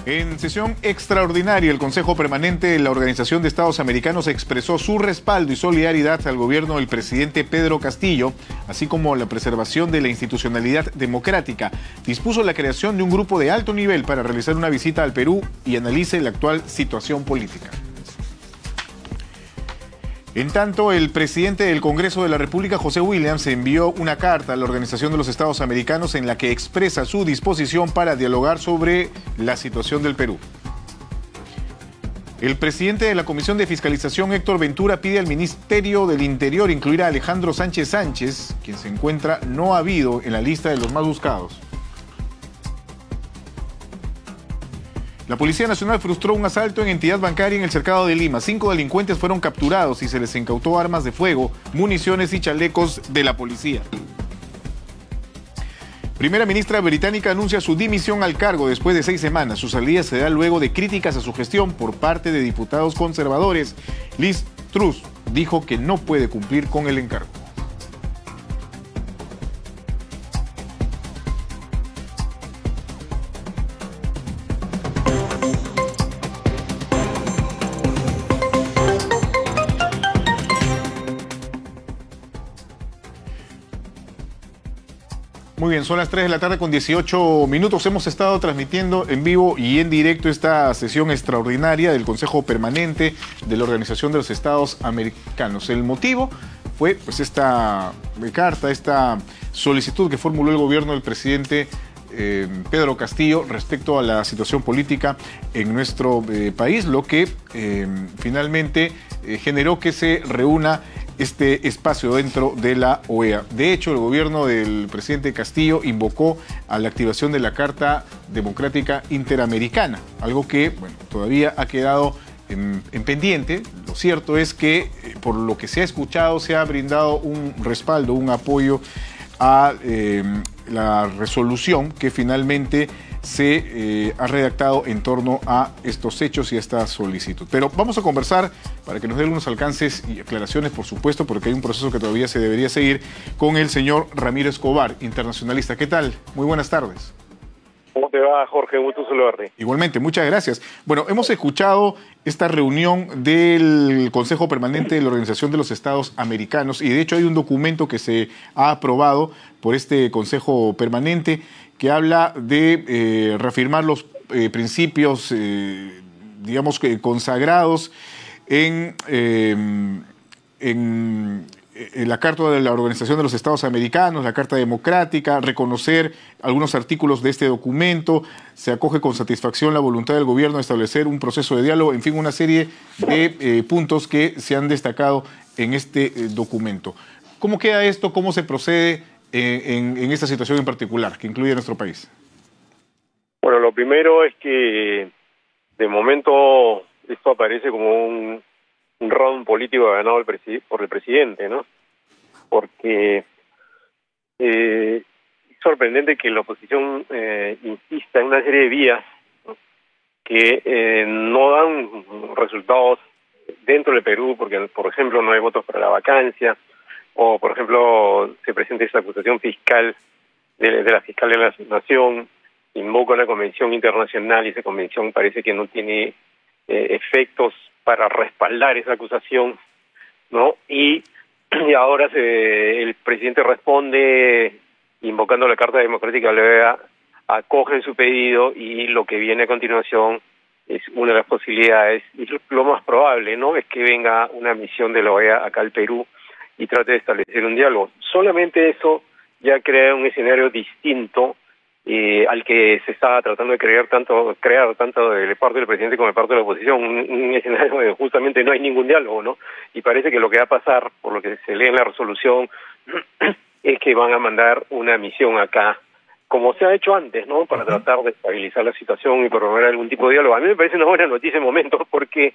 En sesión extraordinaria, el Consejo Permanente de la Organización de Estados Americanos expresó su respaldo y solidaridad al gobierno del presidente Pedro Castillo, así como la preservación de la institucionalidad democrática. Dispuso la creación de un grupo de alto nivel para realizar una visita al Perú y analice la actual situación política. En tanto, el presidente del Congreso de la República, José Williams, envió una carta a la Organización de los Estados Americanos en la que expresa su disposición para dialogar sobre la situación del Perú. El presidente de la Comisión de Fiscalización, Héctor Ventura, pide al Ministerio del Interior incluir a Alejandro Sánchez Sánchez, quien se encuentra no habido en la lista de los más buscados. La Policía Nacional frustró un asalto en entidad bancaria en el Cercado de Lima. 5 delincuentes fueron capturados y se les incautó armas de fuego, municiones y chalecos de la policía. Primera ministra británica anuncia su dimisión al cargo después de 6 semanas. Su salida se da luego de críticas a su gestión por parte de diputados conservadores. Liz Truss dijo que no puede cumplir con el encargo. Muy bien, son las 3 de la tarde con 18 minutos. Hemos estado transmitiendo en vivo y en directo esta sesión extraordinaria del Consejo Permanente de la Organización de los Estados Americanos. El motivo fue pues esta carta, esta solicitud que formuló el gobierno del presidente Pedro Castillo respecto a la situación política en nuestro país, lo que finalmente generó que se reúna este espacio dentro de la OEA. De hecho, el gobierno del presidente Castillo invocó a la activación de la Carta Democrática Interamericana, algo que todavía ha quedado en pendiente. Lo cierto es que, por lo que se ha escuchado, se ha brindado un respaldo, un apoyo a la resolución que finalmente se ha redactado en torno a estos hechos y a esta solicitud. Pero vamos a conversar para que nos dé algunos alcances y aclaraciones, por supuesto, porque hay un proceso que todavía se debería seguir, con el señor Ramiro Escobar, internacionalista. ¿Qué tal? Muy buenas tardes. ¿Cómo te va, Jorge? Gusto saludarte. Igualmente, muchas gracias. Bueno, hemos escuchado esta reunión del Consejo Permanente de la Organización de los Estados Americanos y de hecho hay un documento que se ha aprobado por este Consejo Permanente que habla de reafirmar los principios, digamos, que consagrados en la Carta de la Organización de los Estados Americanos, la Carta Democrática, reconocer algunos artículos de este documento, se acoge con satisfacción la voluntad del gobierno de establecer un proceso de diálogo, en fin, una serie de puntos que se han destacado en este documento. ¿Cómo queda esto? ¿Cómo se procede en esta situación en particular que incluye a nuestro país? Bueno, lo primero es que de momento esto aparece como un round político ganado por el presidente, ¿no? Porque es sorprendente que la oposición insista en una serie de vías, ¿no?, que no dan resultados dentro del Perú, porque, por ejemplo, no hay votos para la vacancia, o, por ejemplo, se presenta esa acusación fiscal de la fiscal de la Nación, invoca una convención internacional y esa convención parece que no tiene efectos para respaldar esa acusación, ¿no? Y ahora el presidente responde invocando la Carta Democrática de la OEA, acoge su pedido y lo que viene a continuación es una de las posibilidades, y lo más probable, ¿no?, es que venga una misión de la OEA acá al Perú y trate de establecer un diálogo. Solamente eso ya crea un escenario distinto al que se está tratando de crear tanto de parte del presidente como de parte de la oposición, un escenario donde justamente no hay ningún diálogo, ¿no? Y parece que lo que va a pasar, por lo que se lee en la resolución, es que van a mandar una misión acá, como se ha hecho antes, ¿no?, para tratar de estabilizar la situación y promover algún tipo de diálogo. A mí me parece una buena noticia en momentos porque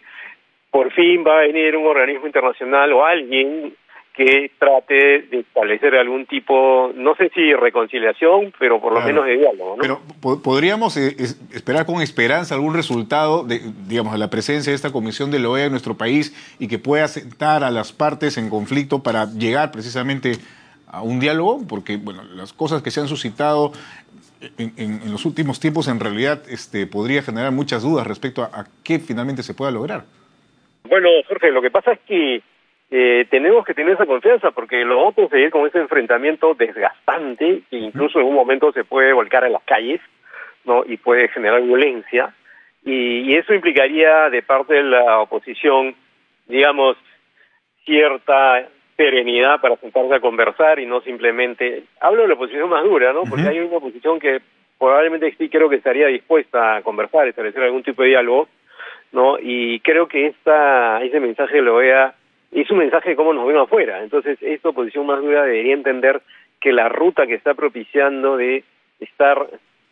por fin va a venir un organismo internacional o alguien que trate de establecer algún tipo, no sé si reconciliación, pero por lo menos de diálogo, ¿no? Pero podríamos esperar con esperanza algún resultado de, digamos, de la presencia de esta comisión de la OEA en nuestro país y que pueda sentar a las partes en conflicto para llegar precisamente a un diálogo, porque bueno, las cosas que se han suscitado en los últimos tiempos en realidad podría generar muchas dudas respecto a qué finalmente se pueda lograr. Bueno, Jorge, lo que pasa es que tenemos que tener esa confianza, porque lo otro sería como ese enfrentamiento desgastante que incluso en un momento se puede volcar a las calles, ¿no? Y puede generar violencia, y eso implicaría de parte de la oposición, digamos, cierta serenidad para sentarse a conversar y no simplemente... Hablo de la oposición más dura, ¿no? Porque hay una oposición que probablemente sí creo que estaría dispuesta a conversar, establecer algún tipo de diálogo, ¿no? Y creo que ese mensaje de la OEA es un mensaje de cómo nos ven afuera. Entonces, esta oposición más dura debería entender que la ruta que está propiciando de estar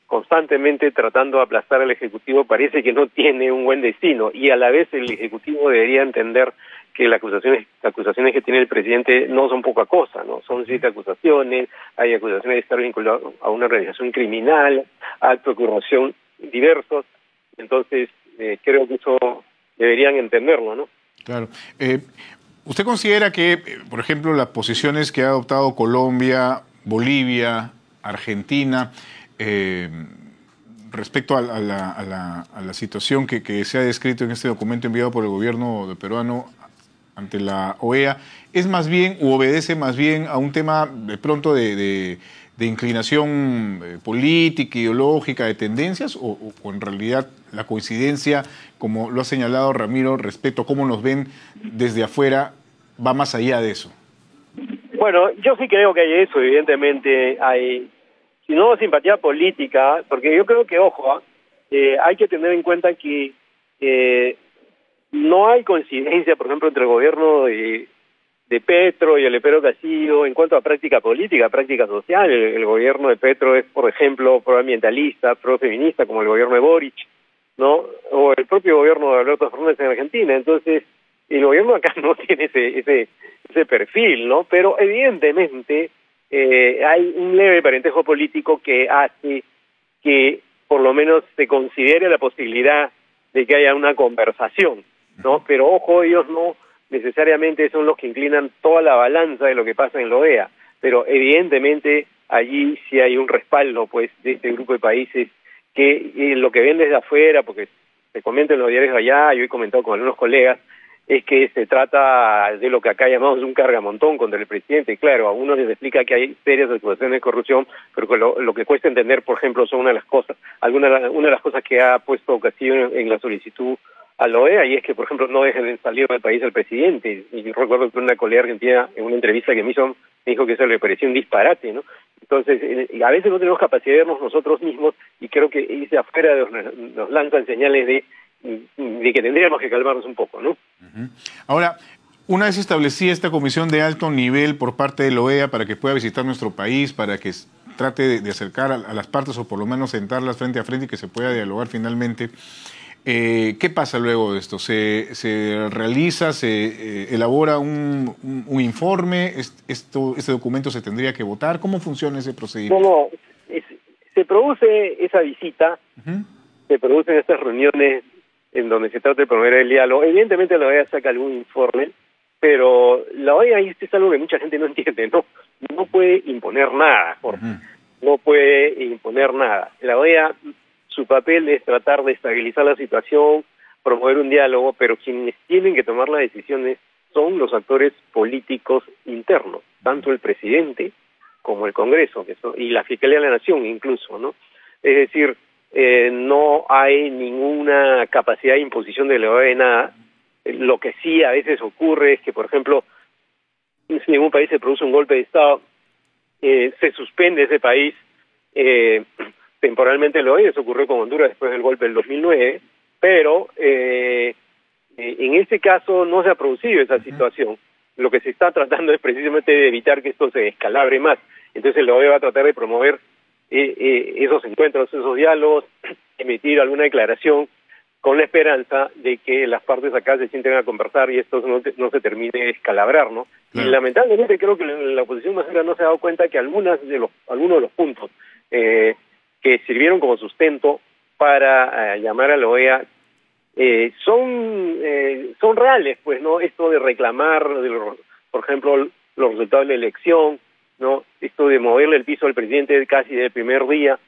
constantemente tratando de aplastar al Ejecutivo parece que no tiene un buen destino, y a la vez el Ejecutivo debería entender que las acusaciones que tiene el presidente no son poca cosa, ¿no? Son 7 acusaciones, hay acusaciones de estar vinculado a una organización criminal, actos de corrupción diversos. Entonces, creo que eso deberían entenderlo, ¿no? Claro. ¿Usted considera que, por ejemplo, las posiciones que ha adoptado Colombia, Bolivia, Argentina, respecto a la situación que se ha descrito en este documento enviado por el gobierno peruano ante la OEA, es más bien, u obedece más bien a un tema de pronto de inclinación política, ideológica, de tendencias, o en realidad la coincidencia, como lo ha señalado Ramiro, respecto a cómo nos ven desde afuera, va más allá de eso? Bueno, yo sí creo que hay eso, evidentemente hay, si no simpatía política, porque yo creo que, ojo, hay que tener en cuenta que no hay coincidencia, por ejemplo, entre el gobierno de Petro y el de Pedro Castillo en cuanto a práctica política, práctica social. El gobierno de Petro es, por ejemplo, proambientalista, profeminista, como el gobierno de Boric, ¿no? O el propio gobierno de Alberto Fernández en Argentina. Entonces, el gobierno acá no tiene ese perfil, ¿no? Pero evidentemente hay un leve parentejo político que hace que por lo menos se considere la posibilidad de que haya una conversación, ¿no? Pero ojo, ellos no necesariamente son los que inclinan toda la balanza de lo que pasa en la OEA, pero evidentemente allí sí hay un respaldo, pues, de este grupo de países que lo que ven desde afuera, porque se comenta en los diarios de allá, yo he comentado con algunos colegas, es que se trata de lo que acá llamamos un cargamontón contra el presidente. Claro, a uno les explica que hay serias acusaciones de corrupción, pero que lo que cuesta entender, por ejemplo, son una de las cosas que ha puesto Castillo en la solicitud a la OEA, y es que, por ejemplo, no dejen salir del país al presidente. Y yo recuerdo que una colega argentina, en una entrevista que me hizo, me dijo que eso le parecía un disparate, ¿no? Entonces, a veces no tenemos capacidad de vernos nosotros mismos, y creo que desde afuera nos lanzan señales de que tendríamos que calmarnos un poco, ¿no? Ahora, una vez establecida esta comisión de alto nivel por parte de la OEA para que pueda visitar nuestro país, para que trate de acercar a las partes, o por lo menos sentarlas frente a frente y que se pueda dialogar finalmente, ¿qué pasa luego de esto? ¿Se realiza, se elabora un informe? ¿Este documento se tendría que votar? ¿Cómo funciona ese procedimiento? Se produce esa visita, se producen estas reuniones en donde se trata de promover el diálogo. Evidentemente la OEA saca algún informe, pero la OEA, y esto es algo que mucha gente no entiende, no puede imponer nada, Jorge. No puede imponer nada. La OEA, su papel es tratar de estabilizar la situación, promover un diálogo, pero quienes tienen que tomar las decisiones son los actores políticos internos, tanto el presidente como el Congreso, y la Fiscalía de la Nación incluso, ¿no? Es decir, no hay ninguna capacidad de imposición de la OEA en nada. Lo que sí a veces ocurre es que, por ejemplo, si en un país se produce un golpe de Estado, se suspende ese país temporalmente la OEA. Eso ocurrió con Honduras después del golpe del 2009, pero en este caso no se ha producido esa situación. Lo que se está tratando es precisamente de evitar que esto se descalabre más. Entonces la OEA va a tratar de promover esos encuentros, esos diálogos, emitir alguna declaración con la esperanza de que las partes acá se sienten a conversar y esto no se termine de descalabrar, ¿no? Claro. Y lamentablemente creo que la oposición más grande no se ha dado cuenta que algunos de los puntos que sirvieron como sustento para llamar a la OEA son reales, pues, ¿no? Esto de reclamar, por ejemplo, los resultados de la elección, ¿no? Esto de moverle el piso al presidente casi del primer día,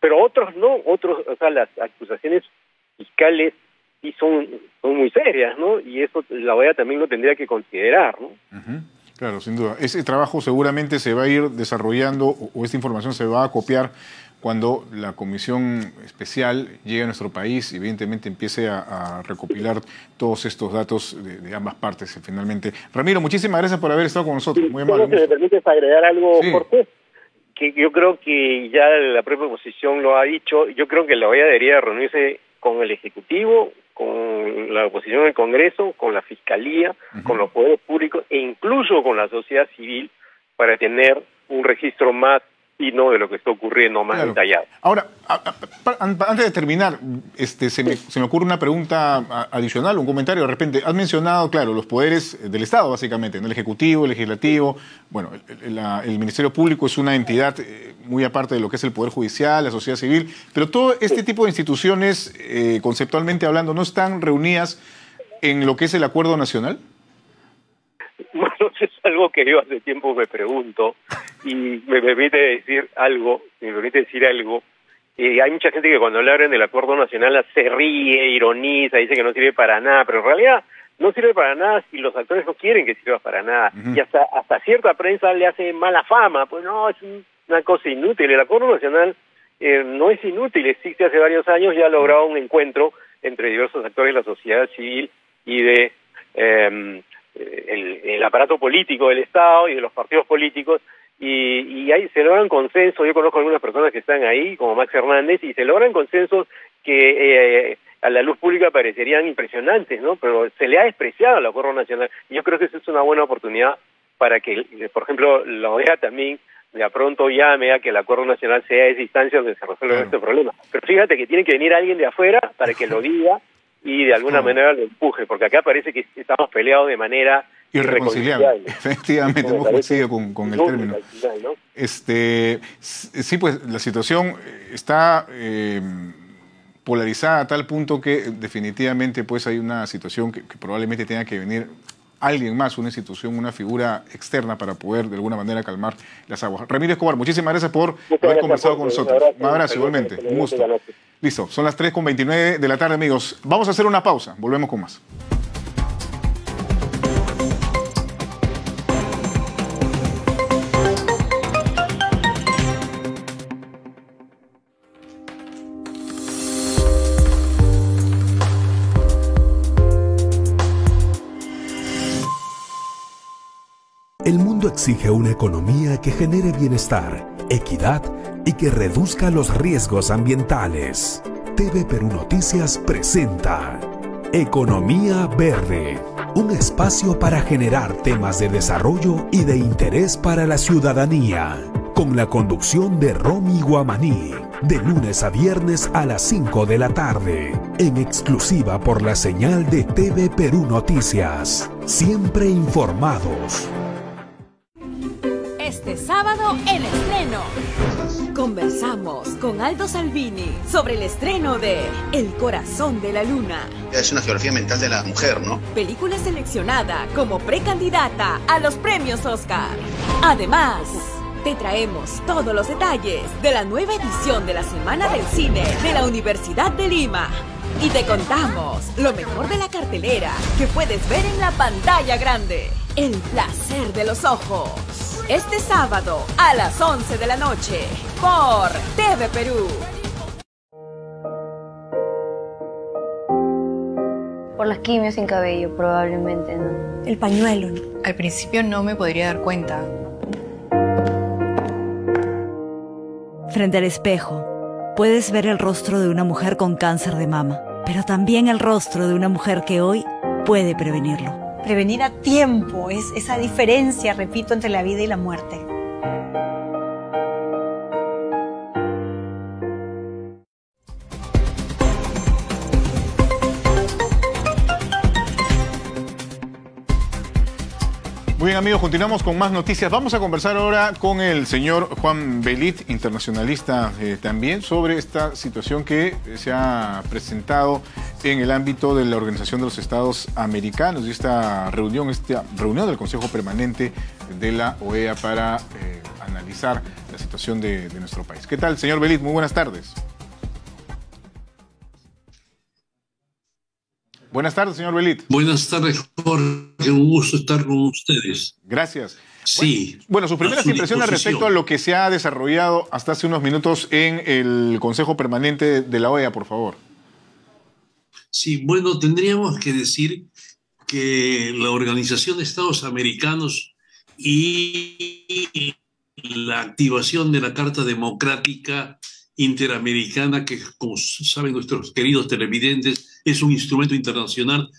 pero otros no, o sea, las acusaciones fiscales sí son muy serias, ¿no? Y eso la OEA también lo tendría que considerar, ¿no? Claro, sin duda. Ese trabajo seguramente se va a ir desarrollando o esta información se va a copiar cuando la comisión especial llegue a nuestro país y evidentemente empiece a recopilar todos estos datos de ambas partes finalmente. Ramiro, muchísimas gracias por haber estado con nosotros. Muy amable. Si me permites agregar algo, sí. Jorge, que yo creo que ya la propia oposición lo ha dicho, yo creo que la OEA debería reunirse con el Ejecutivo, con la oposición en el Congreso, con la Fiscalía, con los poderes públicos e incluso con la sociedad civil para tener un registro más fino de lo que está ocurriendo, más detallado. Ahora, antes de terminar, se me ocurre una pregunta adicional, un comentario. De repente, has mencionado, claro, los poderes del Estado, básicamente, ¿no? El Ejecutivo, el Legislativo. Bueno, el Ministerio Público es una entidad muy aparte de lo que es el Poder Judicial, la sociedad civil, pero todo este tipo de instituciones, conceptualmente hablando, ¿no están reunidas en lo que es el Acuerdo Nacional? Bueno, es algo que yo hace tiempo me pregunto y me permite decir algo, hay mucha gente que cuando le hablan del Acuerdo Nacional se ríe, ironiza, dice que no sirve para nada, pero en realidad no sirve para nada si los actores no quieren que sirva para nada. Y hasta cierta prensa le hace mala fama, pues no, es una cosa inútil. El Acuerdo Nacional no es inútil, existe hace varios años, ya ha logrado un encuentro entre diversos actores de la sociedad civil y de el aparato político del Estado y de los partidos políticos, y ahí se logran consensos. Yo conozco algunas personas que están ahí, como Max Hernández, y se logran consensos que a la luz pública parecerían impresionantes, ¿no? Pero se le ha despreciado al Acuerdo Nacional, y yo creo que esa es una buena oportunidad para que, por ejemplo, la OEA también de a pronto llame a que el Acuerdo Nacional sea esa instancia donde se resuelve este problema. Pero fíjate que tiene que venir alguien de afuera para que lo diga y de alguna manera lo empuje, porque acá parece que estamos peleados de manera irreconciliable. Efectivamente, hemos coincidido con el término. Final, ¿no? Sí, pues la situación está polarizada a tal punto que definitivamente pues hay una situación que probablemente tenga que venir alguien más, una institución, una figura externa para poder de alguna manera calmar las aguas. Ramiro Escobar, muchísimas gracias por haber conversado con nosotros. Un abrazo igualmente, un gusto. Listo, son las 3:29 de la tarde, amigos. Vamos a hacer una pausa, volvemos con más. El mundo exige una economía que genere bienestar, equidad y que reduzca los riesgos ambientales. TV Perú Noticias presenta Economía Verde, un espacio para generar temas de desarrollo y de interés para la ciudadanía, con la conducción de Romy Guamaní, de lunes a viernes a las 5 de la tarde, en exclusiva por la señal de TV Perú Noticias. Siempre informados. Este sábado, el estreno. Conversamos con Aldo Salvini sobre el estreno de El Corazón de la Luna. Es una geografía mental de la mujer, ¿no? Película seleccionada como precandidata a los premios Oscar. Además, te traemos todos los detalles de la nueva edición de la Semana del Cine de la Universidad de Lima. Y te contamos lo mejor de la cartelera que puedes ver en la pantalla grande. El placer de los ojos. Este sábado a las 11 de la noche por TV Perú. Por las quimios sin cabello, probablemente, ¿no? El pañuelo, ¿no? Al principio no me podría dar cuenta. Frente al espejo, puedes ver el rostro de una mujer con cáncer de mama, pero también el rostro de una mujer que hoy puede prevenirlo. Prevenir a tiempo es esa diferencia, repito, entre la vida y la muerte. Muy bien, amigos, continuamos con más noticias. Vamos a conversar ahora con el señor Juan Belit, internacionalista también, sobre esta situación que se ha presentado en el ámbito de la Organización de los Estados Americanos y esta reunión del Consejo Permanente de la OEA para analizar la situación de nuestro país. ¿Qué tal, señor Belit? Muy buenas tardes. Buenas tardes, señor Belit. Buenas tardes, Jorge. Un gusto estar con ustedes. Gracias. Sí. Bueno, sus primeras impresiones respecto a lo que se ha desarrollado hasta hace unos minutos en el Consejo Permanente de la OEA, por favor. Sí, bueno, tendríamos que decir que la Organización de Estados Americanos y la activación de la Carta Democrática Interamericana, que como saben nuestros queridos televidentes, es un instrumento internacional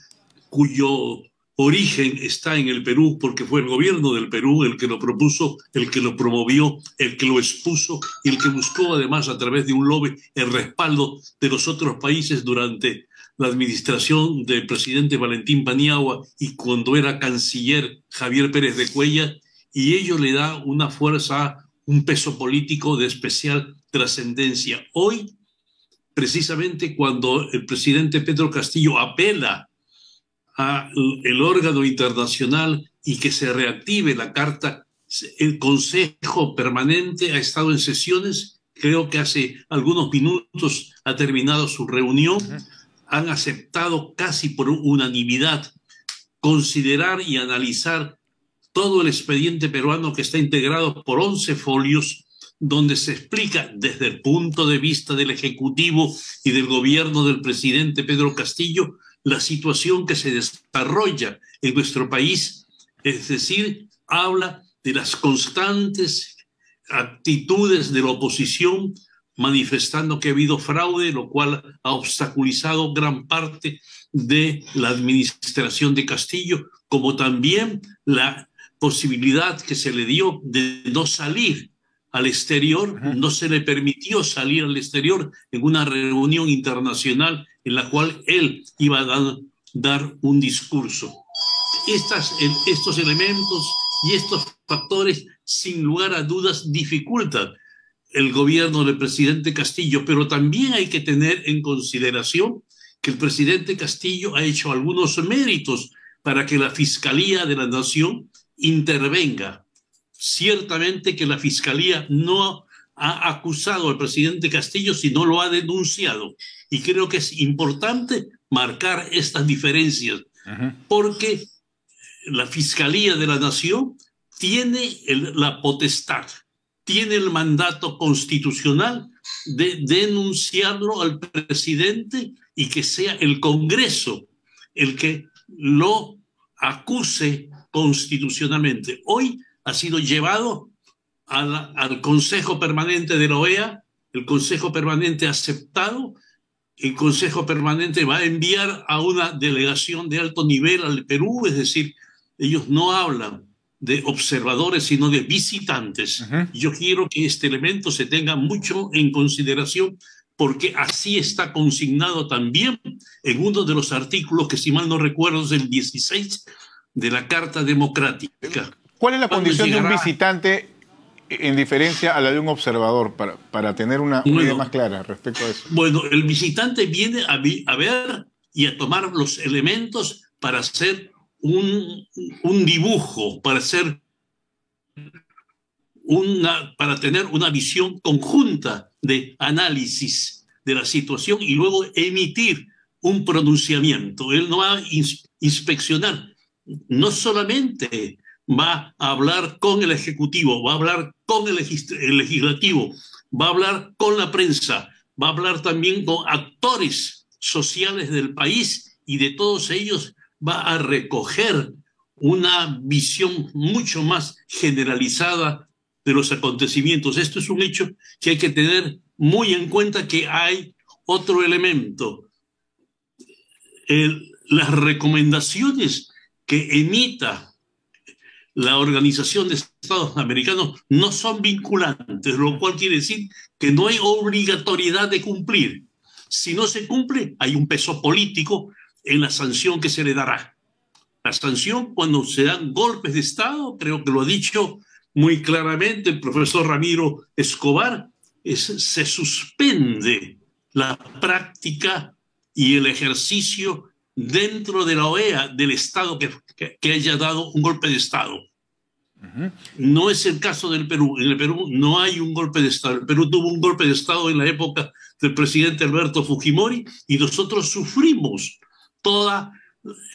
cuyo origen está en el Perú, porque fue el gobierno del Perú el que lo propuso, el que lo promovió, el que lo expuso y el que buscó además a través de un lobby el respaldo de los otros países durante la administración del presidente Valentín Paniagua y cuando era canciller Javier Pérez de Cuellar, y ello le da una fuerza, un peso político de especial trascendencia. Hoy, precisamente cuando el presidente Pedro Castillo apela al órgano internacional y que se reactive la carta, el Consejo Permanente ha estado en sesiones, creo que hace algunos minutos ha terminado su reunión, han aceptado casi por unanimidad considerar y analizar todo el expediente peruano que está integrado por 11 folios, donde se explica desde el punto de vista del Ejecutivo y del gobierno del presidente Pedro Castillo la situación que se desarrolla en nuestro país, es decir, habla de las constantes actitudes de la oposición manifestando que ha habido fraude, lo cual ha obstaculizado gran parte de la administración de Castillo, como también la posibilidad que se le dio de no salir al exterior, no se le permitió salir al exterior en una reunión internacional en la cual él iba a dar un discurso. Estos elementos y estos factores, sin lugar a dudas, dificultan el gobierno del presidente Castillo, pero también hay que tener en consideración que el presidente Castillo ha hecho algunos méritos para que la Fiscalía de la Nación intervenga. Ciertamente que la Fiscalía no ha acusado al presidente Castillo, sino lo ha denunciado. Y creo que es importante marcar estas diferencias, porque la Fiscalía de la Nación tiene la potestad, tiene el mandato constitucional de denunciarlo al presidente y que sea el Congreso el que lo acuse constitucionalmente. Hoy ha sido llevado al Consejo Permanente de la OEA, el Consejo Permanente ha aceptado, el Consejo Permanente va a enviar a una delegación de alto nivel al Perú, es decir, ellos no hablan de observadores, sino de visitantes. Yo quiero que este elemento se tenga mucho en consideración, porque así está consignado también en uno de los artículos que, si mal no recuerdo, es el 16 de la Carta Democrática. ¿Cuál es la condición de un visitante en diferencia a la de un observador, para tener una idea más clara respecto a eso? Bueno, el visitante viene a ver y a tomar los elementos para hacer un dibujo, para tener una visión conjunta de análisis de la situación y luego emitir un pronunciamiento. Él no va a inspeccionar, no solamente va a hablar con el Ejecutivo, va a hablar con el Legislativo, va a hablar con la prensa, va a hablar también con actores sociales del país, y de todos ellos va a recoger una visión mucho más generalizada de los acontecimientos. Esto es un hecho que hay que tener muy en cuenta, que hay otro elemento. Las recomendaciones que emita la Organización de Estados Americanos no son vinculantes, lo cual quiere decir que no hay obligatoriedad de cumplir. Si no se cumple, hay un peso político en la sanción que se le dará. La sanción cuando se dan golpes de Estado, creo que lo ha dicho muy claramente el profesor Ramiro Escobar, se suspende la práctica y el ejercicio dentro de la OEA del Estado que haya dado un golpe de Estado. No es el caso del Perú. En el Perú no hay un golpe de Estado. El Perú tuvo un golpe de Estado en la época del presidente Alberto Fujimori y nosotros sufrimos toda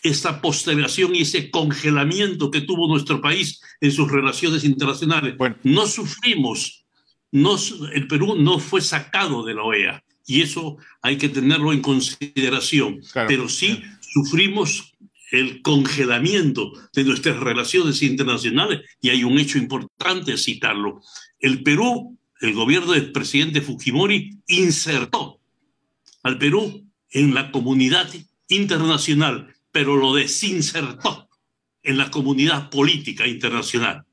esta postergación y ese congelamiento que tuvo nuestro país en sus relaciones internacionales. Bueno. No sufrimos, el Perú no fue sacado de la OEA y eso hay que tenerlo en consideración, claro. Pero sí sufrimos el congelamiento de nuestras relaciones internacionales y hay un hecho importante a citarlo. El Perú, el gobierno del presidente Fujimori insertó al Perú en la comunidad internacional, pero lo desinsertó en la comunidad política internacional.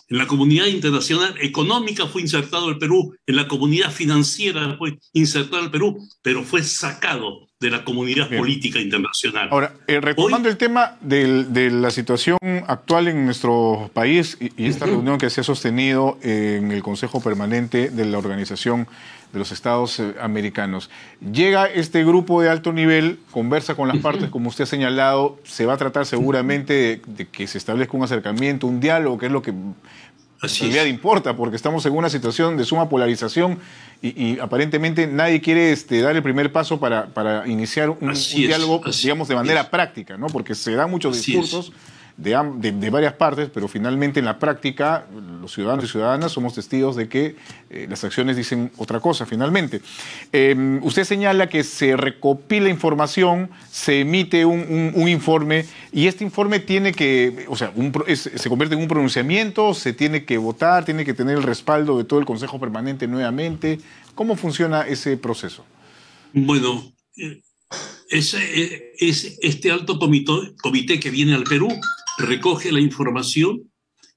En la comunidad internacional económica fue insertado el Perú, en la comunidad financiera fue insertado el Perú, pero fue sacado de la comunidad política internacional. Ahora, retomando el tema de la situación actual en nuestro país y esta reunión que se ha sostenido en el Consejo Permanente de la Organización de los Estados Americanos. Llega este grupo de alto nivel, conversa con las partes, como usted ha señalado, se va a tratar seguramente de que se establezca un acercamiento, un diálogo, que es lo que en realidad importa, porque estamos en una situación de suma polarización y aparentemente nadie quiere dar el primer paso para iniciar un diálogo, digamos, de manera práctica, ¿no? Porque se dan muchos discursos de varias partes, pero finalmente en la práctica los ciudadanos y ciudadanas somos testigos de que las acciones dicen otra cosa finalmente. Usted señala que se recopila información, se emite un informe y este informe tiene que, o sea, se convierte en un pronunciamiento, se tiene que votar, tiene que tener el respaldo de todo el Consejo Permanente nuevamente. ¿Cómo funciona ese proceso? Bueno, este alto comité que viene al Perú recoge la información,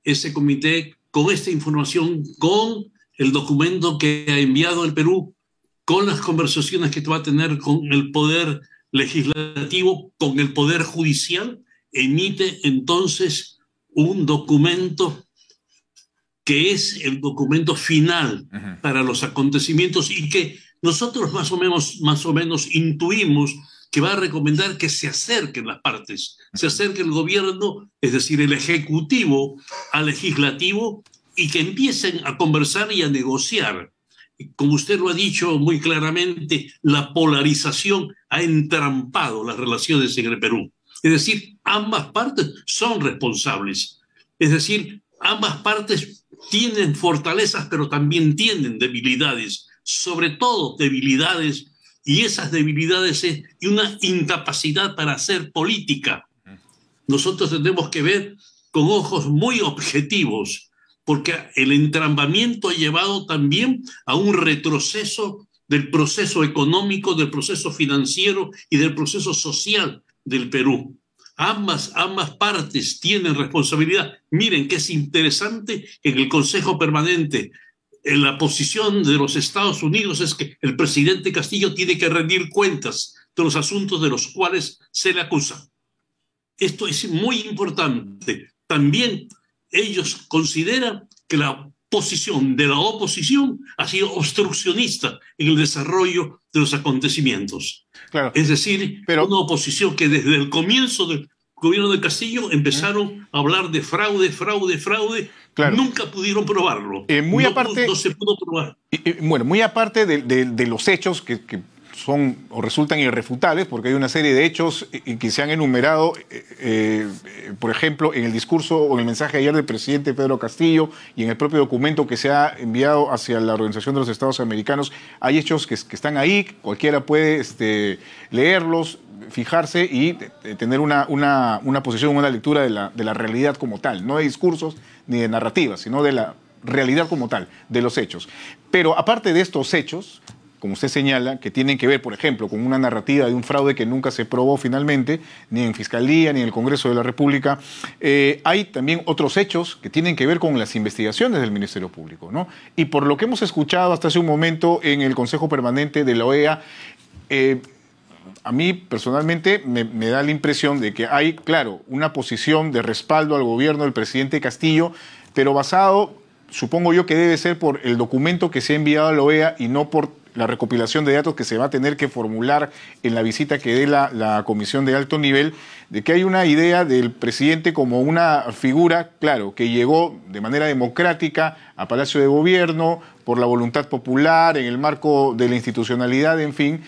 ese comité con esta información, con el documento que ha enviado el Perú, con las conversaciones que va a tener con el Poder Legislativo, con el Poder Judicial, emite entonces un documento que es el documento final para los acontecimientos y que nosotros más o menos intuimos que va a recomendar que se acerquen las partes, se acerque el gobierno, es decir, el Ejecutivo al Legislativo y que empiecen a conversar y a negociar. Como usted lo ha dicho muy claramente, la polarización ha entrampado las relaciones en el Perú. Es decir, ambas partes son responsables. Es decir, ambas partes tienen fortalezas, pero también tienen debilidades, sobre todo debilidades. Y esas debilidades es una incapacidad para hacer política. Nosotros tenemos que ver con ojos muy objetivos, porque el entrampamiento ha llevado también a un retroceso del proceso económico, del proceso financiero y del proceso social del Perú. Ambas partes tienen responsabilidad. Miren que es interesante que en el Consejo Permanente en la posición de los Estados Unidos es que el presidente Castillo tiene que rendir cuentas de los asuntos de los cuales se le acusa. Esto es muy importante. También ellos consideran que la posición de la oposición ha sido obstruccionista en el desarrollo de los acontecimientos. Claro, es decir, una oposición que desde el comienzo del gobierno de Castillo empezaron a hablar de fraude. Claro. Nunca pudieron probarlo. No se pudo probar. Bueno, muy aparte de los hechos que son o resultan irrefutables, porque hay una serie de hechos que se han enumerado, por ejemplo, en el discurso o en el mensaje ayer del presidente Pedro Castillo y en el propio documento que se ha enviado hacia la Organización de los Estados Americanos. Hay hechos que están ahí, cualquiera puede leerlos, fijarse y tener una posición, una lectura de la realidad como tal, no de discursos ni de narrativas, sino de la realidad como tal, de los hechos. Pero aparte de estos hechos, como usted señala, que tienen que ver, por ejemplo, con una narrativa de un fraude que nunca se probó finalmente, ni en Fiscalía, ni en el Congreso de la República, hay también otros hechos que tienen que ver con las investigaciones del Ministerio Público, ¿no? Y por lo que hemos escuchado hasta hace un momento en el Consejo Permanente de la OEA, a mí personalmente me da la impresión de que hay, claro, una posición de respaldo al gobierno del presidente Castillo, pero basado, supongo yo que debe ser por el documento que se ha enviado a la OEA y no por la recopilación de datos que se va a tener que formular en la visita que dé la comisión de alto nivel, de que hay una idea del presidente como una figura, claro, que llegó de manera democrática a Palacio de Gobierno por la voluntad popular, en el marco de la institucionalidad, en fin,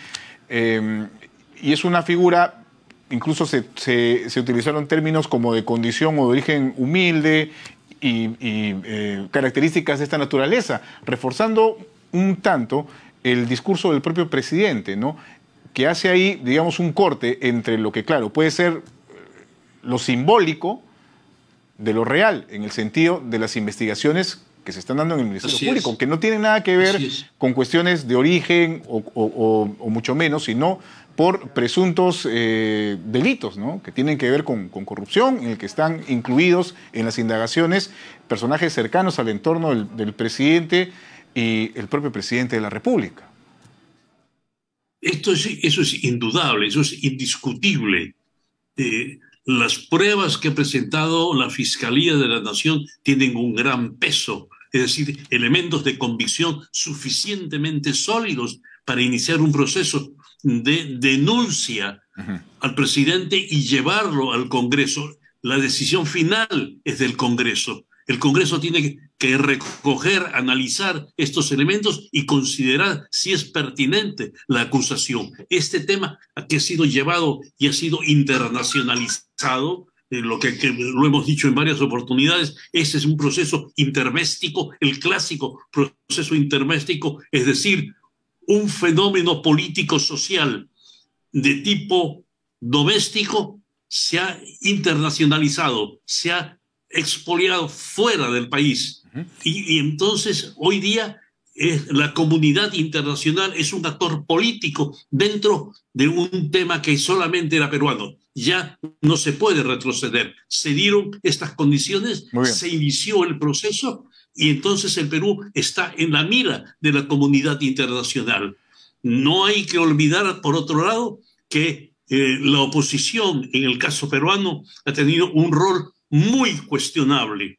y es una figura, incluso se utilizaron términos como de condición o de origen humilde y características de esta naturaleza, reforzando un tanto el discurso del propio presidente, ¿no? Que hace ahí, digamos, un corte entre lo que, claro, puede ser lo simbólico de lo real, en el sentido de las investigaciones que se están dando en el Ministerio Público, que no tienen nada que ver con cuestiones de origen o mucho menos, sino por presuntos delitos, ¿no? Que tienen que ver con corrupción, en el que están incluidos en las indagaciones personajes cercanos al entorno del presidente y el propio presidente de la República. Eso es indudable, eso es indiscutible. Las pruebas que ha presentado la Fiscalía de la Nación tienen un gran peso, es decir, elementos de convicción suficientemente sólidos para iniciar un proceso de denuncia al presidente y llevarlo al Congreso. La decisión final es del Congreso. El Congreso tiene que recoger, analizar estos elementos y considerar si es pertinente la acusación. Este tema que ha sido llevado y ha sido internacionalizado, lo hemos dicho en varias oportunidades, ese es un proceso interméstico, el clásico proceso interméstico, es decir, un fenómeno político-social de tipo doméstico se ha internacionalizado, se ha expoliado fuera del país. Y entonces hoy día la comunidad internacional es un actor político dentro de un tema que solamente era peruano. Ya no se puede retroceder. Se dieron estas condiciones, se inició el proceso y entonces el Perú está en la mira de la comunidad internacional. No hay que olvidar, por otro lado, que la oposición en el caso peruano ha tenido un rol muy cuestionable.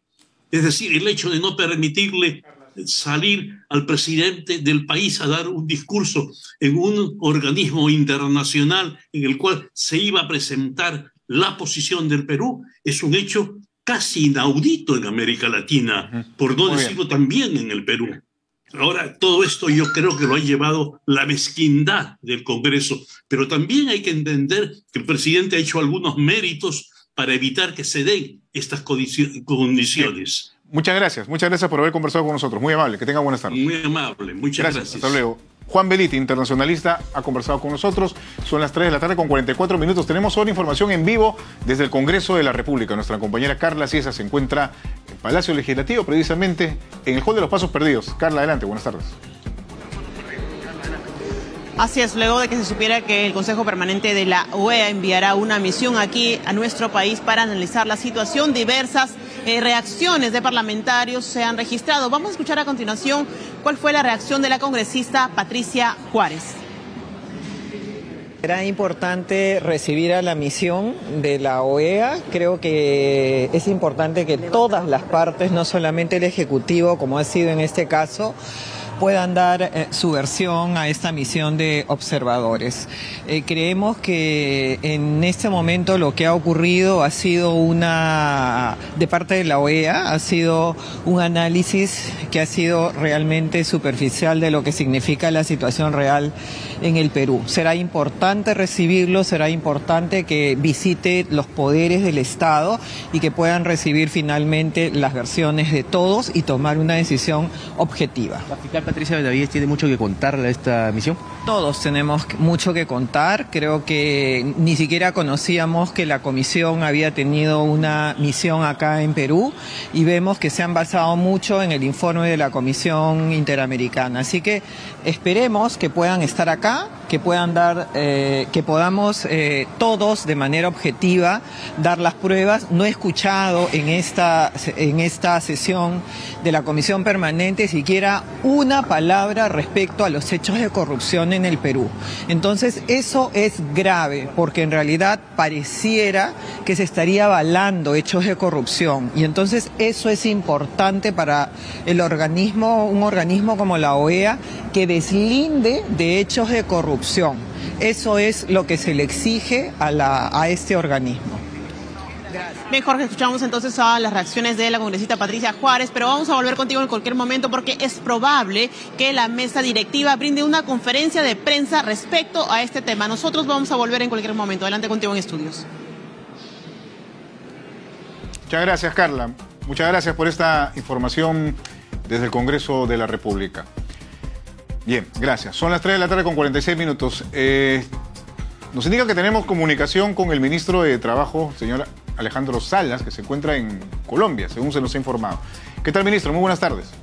Es decir, el hecho de no permitirle salir al presidente del país a dar un discurso en un organismo internacional en el cual se iba a presentar la posición del Perú es un hecho casi inaudito en América Latina, por no decirlo también en el Perú. Ahora, todo esto yo creo que lo ha llevado la mezquindad del Congreso, pero también hay que entender que el presidente ha hecho algunos méritos para evitar que se den estas condiciones. Muchas gracias por haber conversado con nosotros. Muy amable, que tenga buenas tardes. Muy amable, muchas gracias. Hasta luego. Juan Beliti, internacionalista, ha conversado con nosotros. Son las 3 de la tarde con 44 minutos. Tenemos ahora información en vivo desde el Congreso de la República. Nuestra compañera Carla Ciesa se encuentra en Palacio Legislativo, precisamente en el Hall de los Pasos Perdidos. Carla, adelante, buenas tardes. Así es, luego de que se supiera que el Consejo Permanente de la OEA enviará una misión aquí a nuestro país para analizar la situación, diversas reacciones de parlamentarios se han registrado. Vamos a escuchar a continuación cuál fue la reacción de la congresista Patricia Juárez. Será importante recibir a la misión de la OEA. Creo que es importante que todas las partes, no solamente el Ejecutivo, como ha sido en este caso, puedan dar su versión a esta misión de observadores. Creemos que en este momento lo que ha ocurrido ha sido de parte de la OEA, ha sido un análisis que ha sido realmente superficial de lo que significa la situación real en el Perú. Será importante recibirlo, será importante que visite los poderes del Estado y que puedan recibir finalmente las versiones de todos y tomar una decisión objetiva. ¿La fiscal Patricia Benavides tiene mucho que contarle a esta misión? Todos tenemos mucho que contar. Creo que ni siquiera conocíamos que la comisión había tenido una misión acá en Perú y vemos que se han basado mucho en el informe de la Comisión Interamericana. Así que esperemos que puedan estar acá, que puedan que podamos todos de manera objetiva dar las pruebas. No he escuchado en esta sesión de la Comisión Permanente siquiera una una palabra respecto a los hechos de corrupción en el Perú. Entonces eso es grave, porque en realidad pareciera que se estaría avalando hechos de corrupción, y entonces eso es importante para el organismo, un organismo como la OEA, que deslinde de hechos de corrupción. Eso es lo que se le exige a este organismo. Bien, Jorge, escuchamos entonces a las reacciones de la congresista Patricia Juárez, pero vamos a volver contigo en cualquier momento porque es probable que la mesa directiva brinde una conferencia de prensa respecto a este tema. Nosotros vamos a volver en cualquier momento. Adelante contigo en estudios. Muchas gracias, Carla. Muchas gracias por esta información desde el Congreso de la República. Bien, gracias. Son las 3 de la tarde con 46 minutos. Nos indica que tenemos comunicación con el ministro de Trabajo, señor Alejandro Salas, que se encuentra en Colombia, según se nos ha informado. ¿Qué tal, ministro? Muy buenas tardes.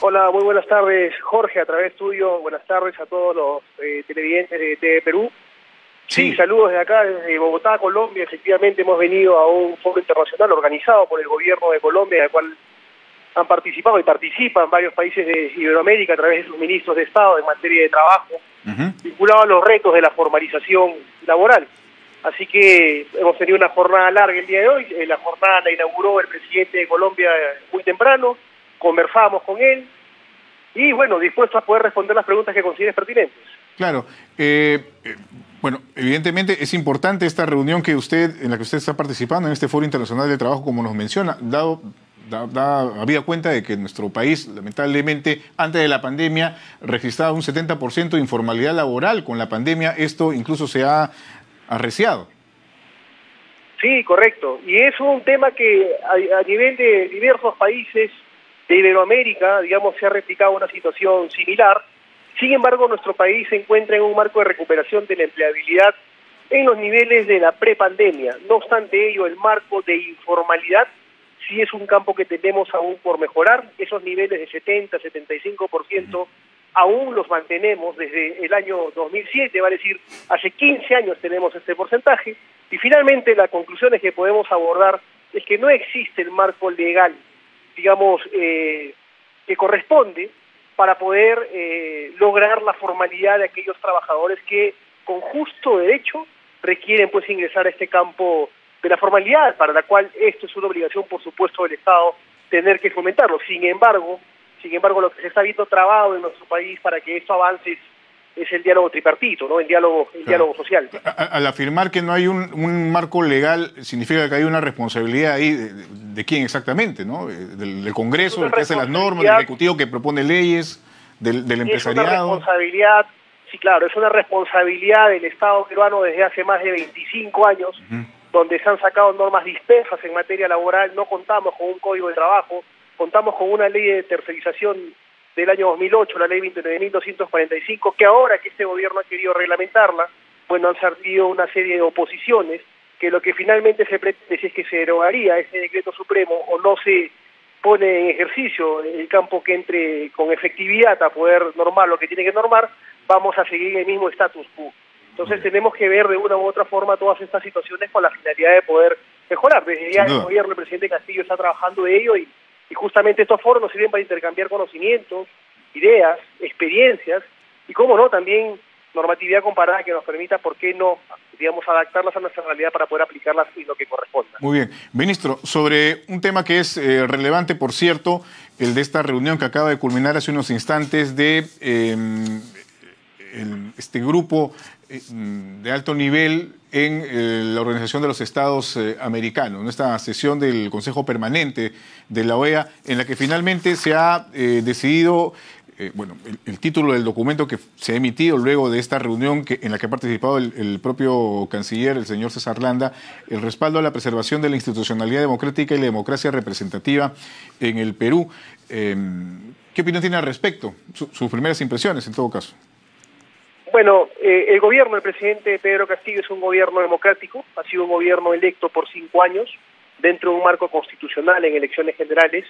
Hola, muy buenas tardes, Jorge, a través tuyo. Buenas tardes a todos los televidentes de Perú. Sí, saludos desde acá, desde Bogotá, Colombia. Efectivamente, hemos venido a un foro internacional organizado por el gobierno de Colombia, del cual han participado y participan varios países de Iberoamérica a través de sus ministros de Estado en materia de trabajo, vinculado a los retos de la formalización laboral. Así que hemos tenido una jornada larga el día de hoy. La jornada la inauguró el presidente de Colombia muy temprano, conversamos con él y, bueno, dispuesto a poder responder las preguntas que consideres pertinentes. Claro. Bueno, evidentemente es importante esta reunión en la que usted está participando en este Foro Internacional de Trabajo, como nos menciona, habida cuenta de que nuestro país, lamentablemente, antes de la pandemia, registraba un 70% de informalidad laboral. Con la pandemia esto incluso se ha arreciado. Sí, correcto. Y es un tema que a nivel de diversos países de Iberoamérica, digamos, se ha replicado una situación similar. Sin embargo, nuestro país se encuentra en un marco de recuperación de la empleabilidad en los niveles de la prepandemia. No obstante ello, el marco de informalidad sí es un campo que tenemos aún por mejorar. Esos niveles de 70, 75% aún los mantenemos desde el año 2007, vale decir, hace 15 años tenemos este porcentaje. Y finalmente la conclusión que podemos abordar es que no existe el marco legal, digamos, que corresponde para poder lograr la formalidad de aquellos trabajadores que con justo derecho requieren pues ingresar a este campo de la formalidad, para la cual esto es una obligación, por supuesto, del Estado tener que fomentarlo. Sin embargo, lo que se está viendo trabado en nuestro país para que esto avance es el diálogo tripartito, ¿no? El diálogo social. Al afirmar que no hay un marco legal, significa que hay una responsabilidad ahí de quién exactamente, ¿no? Del Congreso, el que hace las normas, del Ejecutivo que propone leyes, del empresariado. Es una responsabilidad, sí, claro, es una responsabilidad del Estado peruano desde hace más de 25 años, donde se han sacado normas dispersas en materia laboral. No contamos con un código de trabajo, contamos con una ley de tercerización del año 2008, la ley 29.245, que ahora que este gobierno ha querido reglamentarla, bueno, han salido una serie de oposiciones, que lo que finalmente se pretende es que se derogaría ese decreto supremo o no se pone en ejercicio el campo que entre con efectividad a poder normar lo que tiene que normar, vamos a seguir en el mismo status quo. Entonces tenemos que ver de una u otra forma todas estas situaciones con la finalidad de poder mejorar. Desde ya el gobierno, el presidente Castillo está trabajando de ello y justamente estos foros nos sirven para intercambiar conocimientos, ideas, experiencias y, cómo no, también normatividad comparada que nos permita, ¿por qué no?, digamos, adaptarlas a nuestra realidad para poder aplicarlas en lo que corresponda. Muy bien. Ministro, sobre un tema que es relevante, por cierto, el de esta reunión que acaba de culminar hace unos instantes de este grupo de alto nivel en la Organización de los Estados Americanos, en esta sesión del Consejo Permanente de la OEA, en la que finalmente se ha decidido, bueno, el título del documento que se ha emitido luego de esta reunión en la que ha participado el propio canciller, el señor César Landa, el respaldo a la preservación de la institucionalidad democrática y la democracia representativa en el Perú. ¿Qué opinión tiene al respecto? Sus primeras impresiones, en todo caso. Bueno, el gobierno del presidente Pedro Castillo es un gobierno democrático, ha sido un gobierno electo por 5 años, dentro de un marco constitucional en elecciones generales,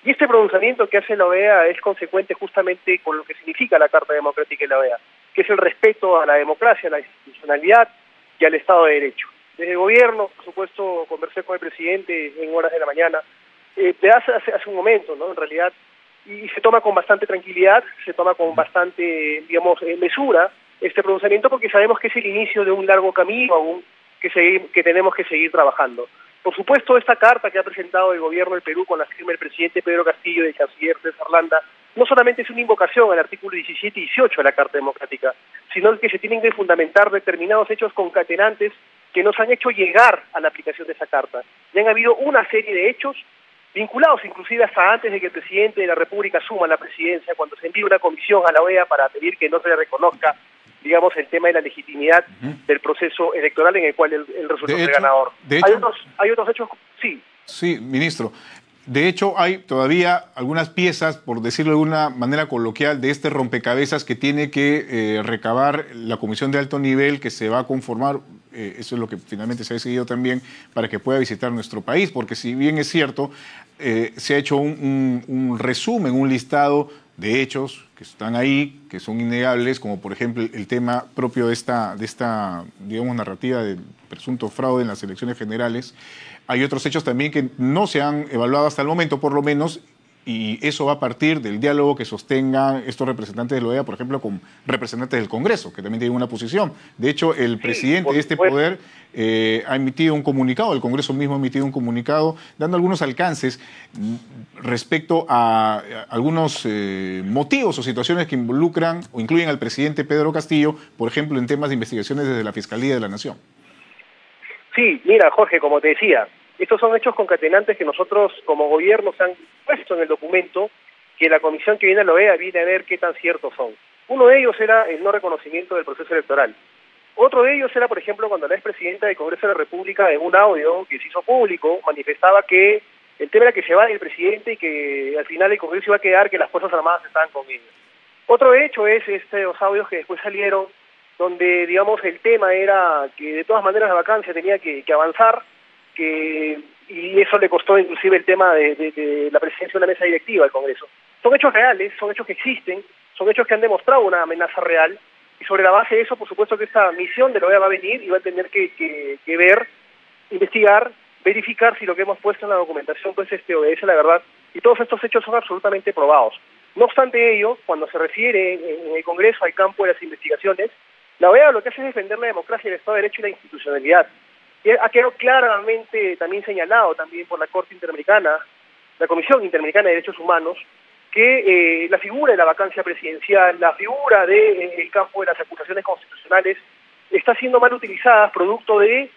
y este pronunciamiento que hace la OEA es consecuente justamente con lo que significa la Carta Democrática de la OEA, que es el respeto a la democracia, a la institucionalidad y al Estado de Derecho. Desde el gobierno, por supuesto, conversé con el presidente en horas de la mañana, hace un momento, ¿no? En realidad, y se toma con bastante tranquilidad, se toma con bastante, digamos, mesura este pronunciamiento, porque sabemos que es el inicio de un largo camino aún que tenemos que seguir trabajando. Por supuesto, esta carta que ha presentado el gobierno del Perú con la firma del presidente Pedro Castillo y del canciller César Landa no solamente es una invocación al artículo 17 y 18 de la Carta Democrática, sino que se tienen que fundamentar determinados hechos concatenantes que nos han hecho llegar a la aplicación de esa carta. Y han habido una serie de hechos vinculados inclusive hasta antes de que el presidente de la República asuma la presidencia, cuando se envía una comisión a la OEA para pedir que no se le reconozca, digamos, el tema de la legitimidad del proceso electoral en el cual él resultó ser ganador. Hay otros hechos, sí. Sí, ministro. De hecho, hay todavía algunas piezas, por decirlo de alguna manera coloquial, de este rompecabezas que tiene que recabar la comisión de alto nivel que se va a conformar. Eso es lo que finalmente se ha decidido también para que pueda visitar nuestro país, porque si bien es cierto, se ha hecho un resumen, un listado de hechos que están ahí, que son innegables, como por ejemplo el tema propio de esta digamos, narrativa del presunto fraude en las elecciones generales. Hay otros hechos también que no se han evaluado hasta el momento, por lo menos, y eso va a partir del diálogo que sostengan estos representantes de la OEA, por ejemplo, con representantes del Congreso, que también tienen una posición. De hecho, el presidente de este poder ha emitido un comunicado, el Congreso mismo ha emitido un comunicado, dando algunos alcances respecto a algunos motivos o situaciones que involucran o incluyen al presidente Pedro Castillo, por ejemplo, en temas de investigaciones desde la Fiscalía de la Nación. Sí, mira, Jorge, como te decía, estos son hechos concatenantes que nosotros como gobierno se han puesto en el documento, que la comisión que viene a la OEA viene a ver qué tan ciertos son. Uno de ellos era el no reconocimiento del proceso electoral. Otro de ellos era, por ejemplo, cuando la expresidenta del Congreso de la República, en un audio que se hizo público, manifestaba que el tema era que se va del presidente y que al final el Congreso iba a quedar que las Fuerzas Armadas estaban con ellos. Otro hecho es estos audios que después salieron, donde, digamos, el tema era que de todas maneras la vacancia tenía que avanzar, y eso le costó inclusive el tema de la presencia de una mesa directiva del Congreso. Son hechos reales, son hechos que existen, son hechos que han demostrado una amenaza real, y sobre la base de eso, por supuesto que esta misión de la OEA va a venir y va a tener que ver, investigar, verificar si lo que hemos puesto en la documentación pues obedece a la verdad, y todos estos hechos son absolutamente probados. No obstante ello, cuando se refiere en el Congreso al campo de las investigaciones, la OEA lo que hace es defender la democracia, el Estado de Derecho y la institucionalidad. Y ha quedado claramente también señalado también por la Corte Interamericana, la Comisión Interamericana de Derechos Humanos, que la figura de la vacancia presidencial, la figura del campo de las acusaciones constitucionales, está siendo mal utilizada producto de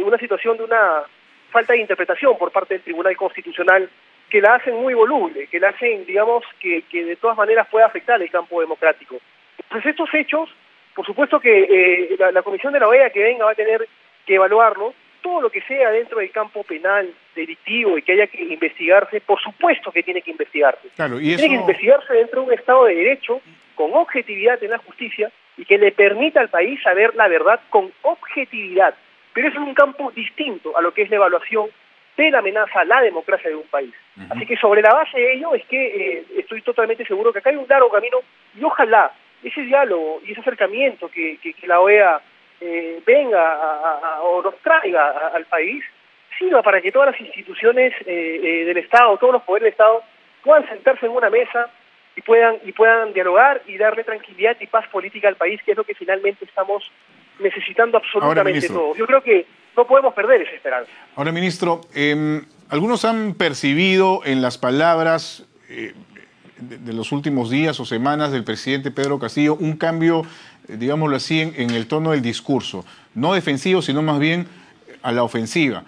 una situación de una falta de interpretación por parte del Tribunal Constitucional, que la hacen muy voluble, que la hacen, digamos, que de todas maneras puede afectar el campo democrático. Entonces estos hechos, por supuesto que la comisión de la OEA que venga va a tener que evaluarlo, todo lo que sea dentro del campo penal, delictivo y que haya que investigarse, por supuesto que tiene que investigarse. Claro, y tiene que investigarse dentro de un Estado de Derecho, con objetividad en la justicia, y que le permita al país saber la verdad con objetividad. Pero eso es un campo distinto a lo que es la evaluación de la amenaza a la democracia de un país. Así que sobre la base de ello es que estoy totalmente seguro que acá hay un largo camino, y ojalá ese diálogo y ese acercamiento que la OEA venga o nos traiga al país, sirva para que todas las instituciones del Estado, todos los poderes del Estado, puedan sentarse en una mesa y puedan dialogar y darle tranquilidad y paz política al país, que es lo que finalmente estamos necesitando absolutamente todos. Yo creo que no podemos perder esa esperanza. Ahora, ministro, algunos han percibido en las palabras de los últimos días o semanas del presidente Pedro Castillo un cambio, digámoslo así, en el tono del discurso, no defensivo, sino más bien a la ofensiva.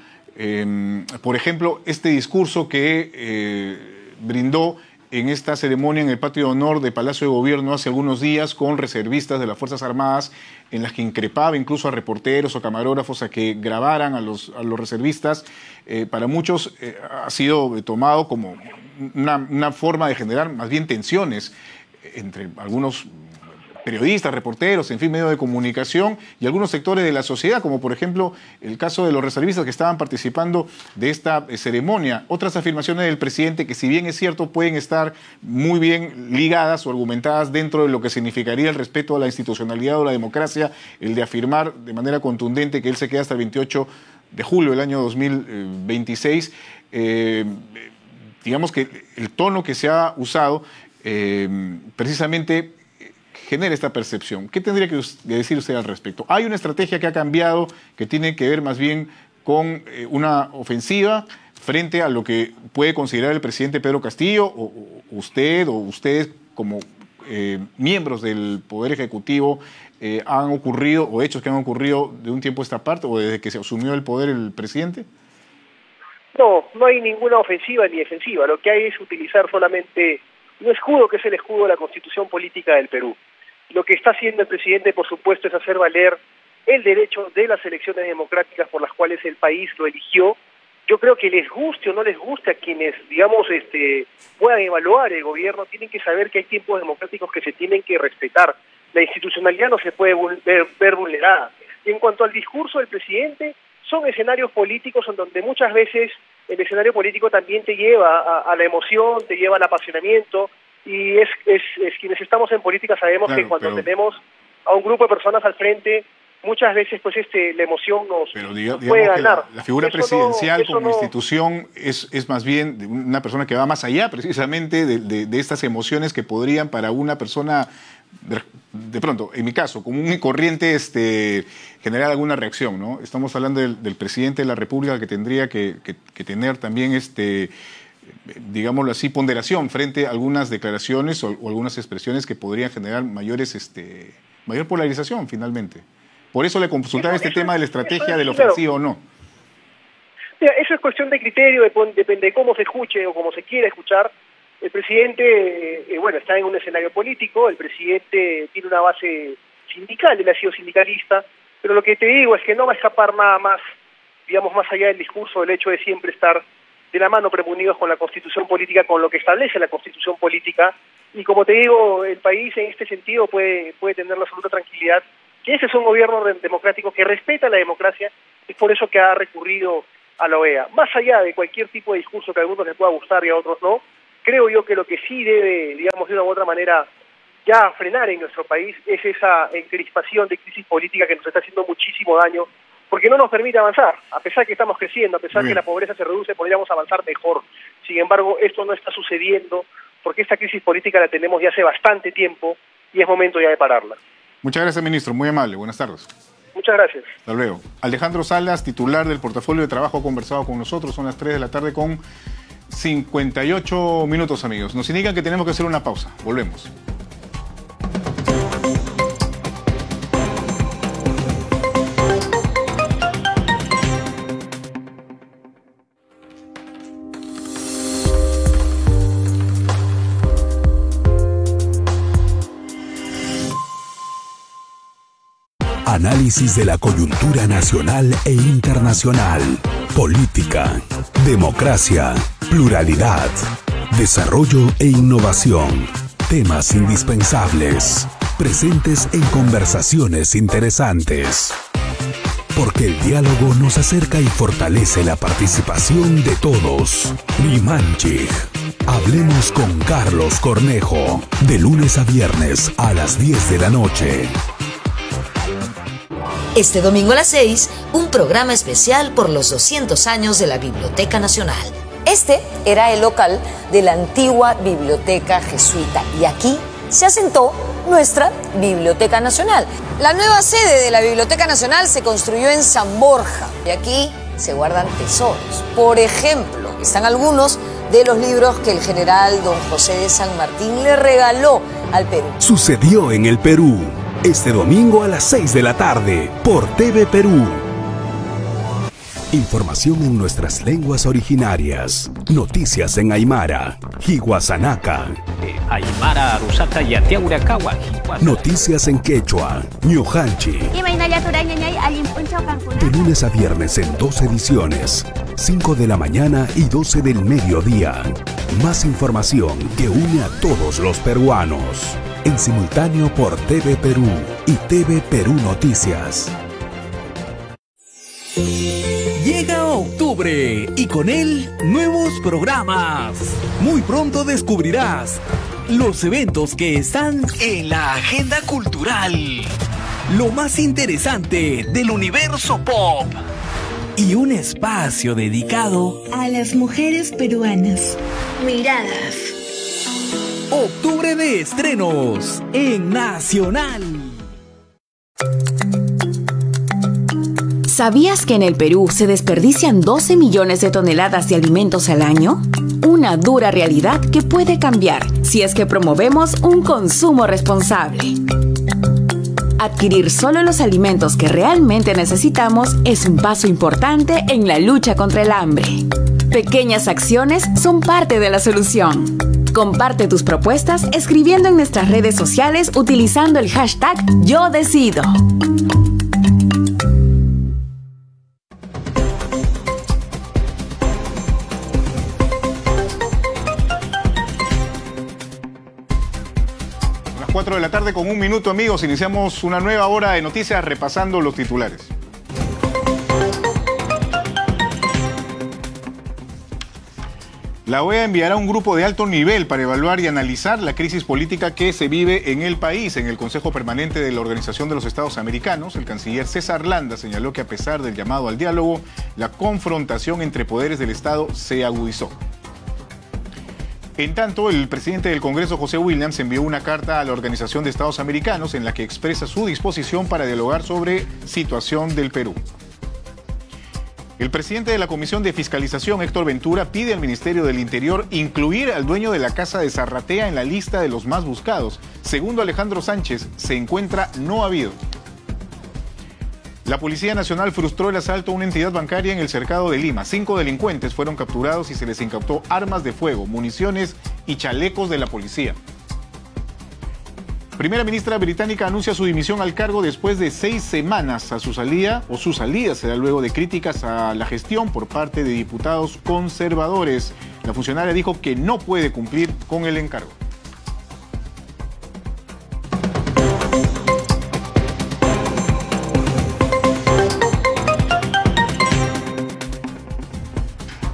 Por ejemplo, este discurso que brindó en esta ceremonia en el patio de honor de Palacio de Gobierno hace algunos días con reservistas de las Fuerzas Armadas, en las que increpaba incluso a reporteros o camarógrafos a que grabaran a los reservistas, para muchos ha sido tomado como una forma de generar más bien tensiones entre algunos periodistas, reporteros, en fin, medios de comunicación y algunos sectores de la sociedad, como por ejemplo el caso de los reservistas que estaban participando de esta ceremonia. Otras afirmaciones del presidente que, si bien es cierto, pueden estar muy bien ligadas o argumentadas dentro de lo que significaría el respeto a la institucionalidad o la democracia, el de afirmar de manera contundente que él se queda hasta el 28 de julio del año 2026, digamos que el tono que se ha usado precisamente genera esta percepción. ¿Qué tendría que decir usted al respecto? ¿Hay una estrategia que ha cambiado que tiene que ver más bien con una ofensiva frente a lo que puede considerar el presidente Pedro Castillo o ustedes como miembros del Poder Ejecutivo han ocurrido o hechos que han ocurrido de un tiempo a esta parte o desde que se asumió el poder el presidente? No, no hay ninguna ofensiva ni defensiva. Lo que hay es utilizar solamente un escudo que es el escudo de la Constitución Política del Perú. Lo que está haciendo el presidente, por supuesto, es hacer valer el derecho de las elecciones democráticas por las cuales el país lo eligió. Yo creo que les guste o no les guste a quienes, digamos, puedan evaluar el gobierno, tienen que saber que hay tiempos democráticos que se tienen que respetar. La institucionalidad no se puede ver vulnerada. Y en cuanto al discurso del presidente, son escenarios políticos en donde muchas veces el escenario político también te lleva a la emoción, te lleva al apasionamiento, y es quienes estamos en política sabemos que cuando tenemos a un grupo de personas al frente, muchas veces pues la emoción nos puede ganar. La figura presidencial como institución es más bien de una persona que va más allá precisamente de estas emociones que podrían para una persona, de pronto, en mi caso, común y corriente, generar alguna reacción, ¿no? Estamos hablando del presidente de la República que tendría que tener también digámoslo así, ponderación frente a algunas declaraciones o algunas expresiones que podrían generar mayor polarización finalmente. Por eso le consultaba tema de la estrategia de la ofensiva o no. Mira, eso es cuestión de criterio, depende de cómo se escuche o cómo se quiera escuchar. El presidente, está en un escenario político, el presidente tiene una base sindical, él ha sido sindicalista, pero lo que te digo es que no va a escapar nada más, digamos, más allá del discurso, del hecho de siempre estar de la mano premunidos con la Constitución Política, con lo que establece la Constitución Política, y como te digo, el país en este sentido puede tener la absoluta tranquilidad que ese es un gobierno democrático que respeta la democracia, es por eso que ha recurrido a la OEA. Más allá de cualquier tipo de discurso que a algunos les pueda gustar y a otros no, creo yo que lo que sí debe, digamos, de una u otra manera ya frenar en nuestro país es esa encrispación de crisis política que nos está haciendo muchísimo daño, porque no nos permite avanzar. A pesar que estamos creciendo, a pesar que la pobreza se reduce, podríamos avanzar mejor. Sin embargo, esto no está sucediendo porque esta crisis política la tenemos ya hace bastante tiempo y es momento ya de pararla. Muchas gracias, ministro. Muy amable. Buenas tardes. Muchas gracias. Hasta luego. Alejandro Salas, titular del portafolio de trabajo, ha conversado con nosotros. Son las 3 de la tarde con 58 minutos, amigos. Nos indican que tenemos que hacer una pausa. Volvemos. Análisis de la coyuntura nacional e internacional. Política, democracia, pluralidad, desarrollo e innovación. Temas indispensables, presentes en conversaciones interesantes. Porque el diálogo nos acerca y fortalece la participación de todos. Limanchig. Hablemos con Carlos Cornejo. De lunes a viernes a las 10 de la noche. Este domingo a las 6, un programa especial por los 200 años de la Biblioteca Nacional. Este era el local de la antigua Biblioteca Jesuita y aquí se asentó nuestra Biblioteca Nacional. La nueva sede de la Biblioteca Nacional se construyó en San Borja y aquí se guardan tesoros. Por ejemplo, están algunos de los libros que el general don José de San Martín le regaló al Perú. Sucedió en el Perú. Este domingo a las 6 de la tarde por TV Perú. Información en nuestras lenguas originarias. Noticias en Aymara, Hiwasanaka. Aymara, Rusaka, Yateaurakawa. Noticias en Quechua, Ñujanchi. De lunes a viernes en 2 ediciones, 5 de la mañana y 12 del mediodía. Más información que une a todos los peruanos. En simultáneo por TV Perú y TV Perú Noticias. Llega octubre y con él nuevos programas. Muy pronto descubrirás los eventos que están en la agenda cultural. Lo más interesante del universo pop. y un espacio dedicado a las mujeres peruanas. Miradas. Octubre de estrenos en Nacional. ¿Sabías que en el Perú se desperdician 12 millones de toneladas de alimentos al año? Una dura realidad que puede cambiar si es que promovemos un consumo responsable. Adquirir solo los alimentos que realmente necesitamos es un paso importante en la lucha contra el hambre. Pequeñas acciones son parte de la solución. Comparte tus propuestas escribiendo en nuestras redes sociales utilizando el hashtag #YoDecido. A las 4 de la tarde con 1 minuto, amigos. Iniciamos una nueva hora de noticias repasando los titulares. La OEA enviará un grupo de alto nivel para evaluar y analizar la crisis política que se vive en el país. En el Consejo Permanente de la Organización de los Estados Americanos, el canciller César Landa señaló que a pesar del llamado al diálogo, la confrontación entre poderes del Estado se agudizó. En tanto, el presidente del Congreso, José Williams, envió una carta a la Organización de Estados Americanos en la que expresa su disposición para dialogar sobre situación del Perú. El presidente de la Comisión de Fiscalización, Héctor Ventura, pide al Ministerio del Interior incluir al dueño de la casa de Zarratea en la lista de los más buscados. Segundo Alejandro Sánchez, se encuentra no habido. La Policía Nacional frustró el asalto a una entidad bancaria en el cercado de Lima. 5 delincuentes fueron capturados y se les incautó armas de fuego, municiones y chalecos de la policía. Primera ministra británica anuncia su dimisión al cargo después de 6 semanas. Su salida se da luego de críticas a la gestión por parte de diputados conservadores. La funcionaria dijo que no puede cumplir con el encargo.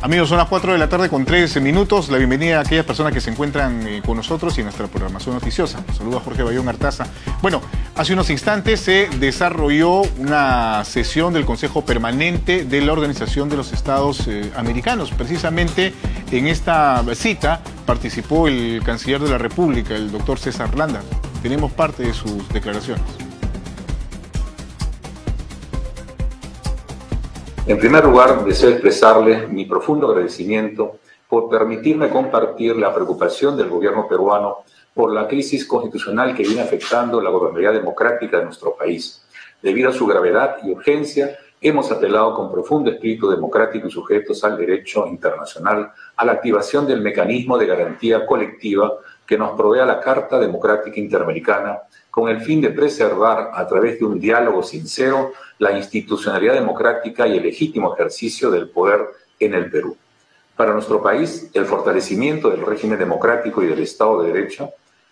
Amigos, son las 4 de la tarde con 13 minutos. La bienvenida a aquellas personas que se encuentran con nosotros y en nuestra programación noticiosa. Saludos a Jorge Bayón Artaza. Bueno, hace unos instantes se desarrolló una sesión del Consejo Permanente de la Organización de los Estados Americanos. Precisamente en esta cita participó el canciller de la República, el doctor César Landa. Tenemos parte de sus declaraciones. En primer lugar, deseo expresarles mi profundo agradecimiento por permitirme compartir la preocupación del gobierno peruano por la crisis constitucional que viene afectando la gobernabilidad democrática de nuestro país. Debido a su gravedad y urgencia, hemos apelado con profundo espíritu democrático y sujetos al derecho internacional a la activación del mecanismo de garantía colectiva que nos provee la Carta Democrática Interamericana, con el fin de preservar, a través de un diálogo sincero, la institucionalidad democrática y el legítimo ejercicio del poder en el Perú. Para nuestro país, el fortalecimiento del régimen democrático y del Estado de Derecho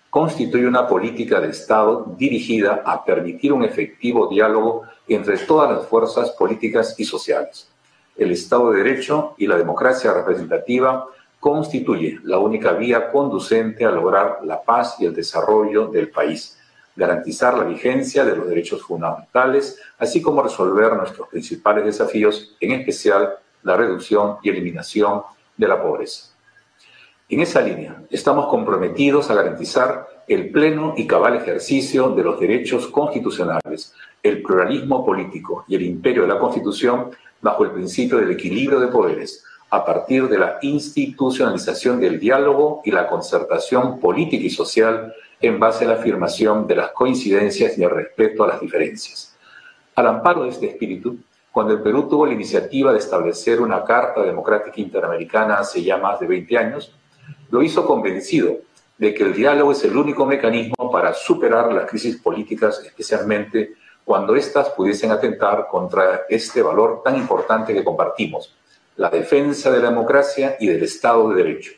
constituye una política de Estado dirigida a permitir un efectivo diálogo entre todas las fuerzas políticas y sociales. El Estado de Derecho y la democracia representativa constituye la única vía conducente a lograr la paz y el desarrollo del país, garantizar la vigencia de los derechos fundamentales, así como resolver nuestros principales desafíos, en especial la reducción y eliminación de la pobreza. En esa línea, estamos comprometidos a garantizar el pleno y cabal ejercicio de los derechos constitucionales, el pluralismo político y el imperio de la Constitución bajo el principio del equilibrio de poderes, a partir de la institucionalización del diálogo y la concertación política y social en base a la afirmación de las coincidencias y el respeto a las diferencias. Al amparo de este espíritu, cuando el Perú tuvo la iniciativa de establecer una Carta Democrática Interamericana hace ya más de 20 años, lo hizo convencido de que el diálogo es el único mecanismo para superar las crisis políticas, especialmente cuando éstas pudiesen atentar contra este valor tan importante que compartimos, la defensa de la democracia y del Estado de Derecho.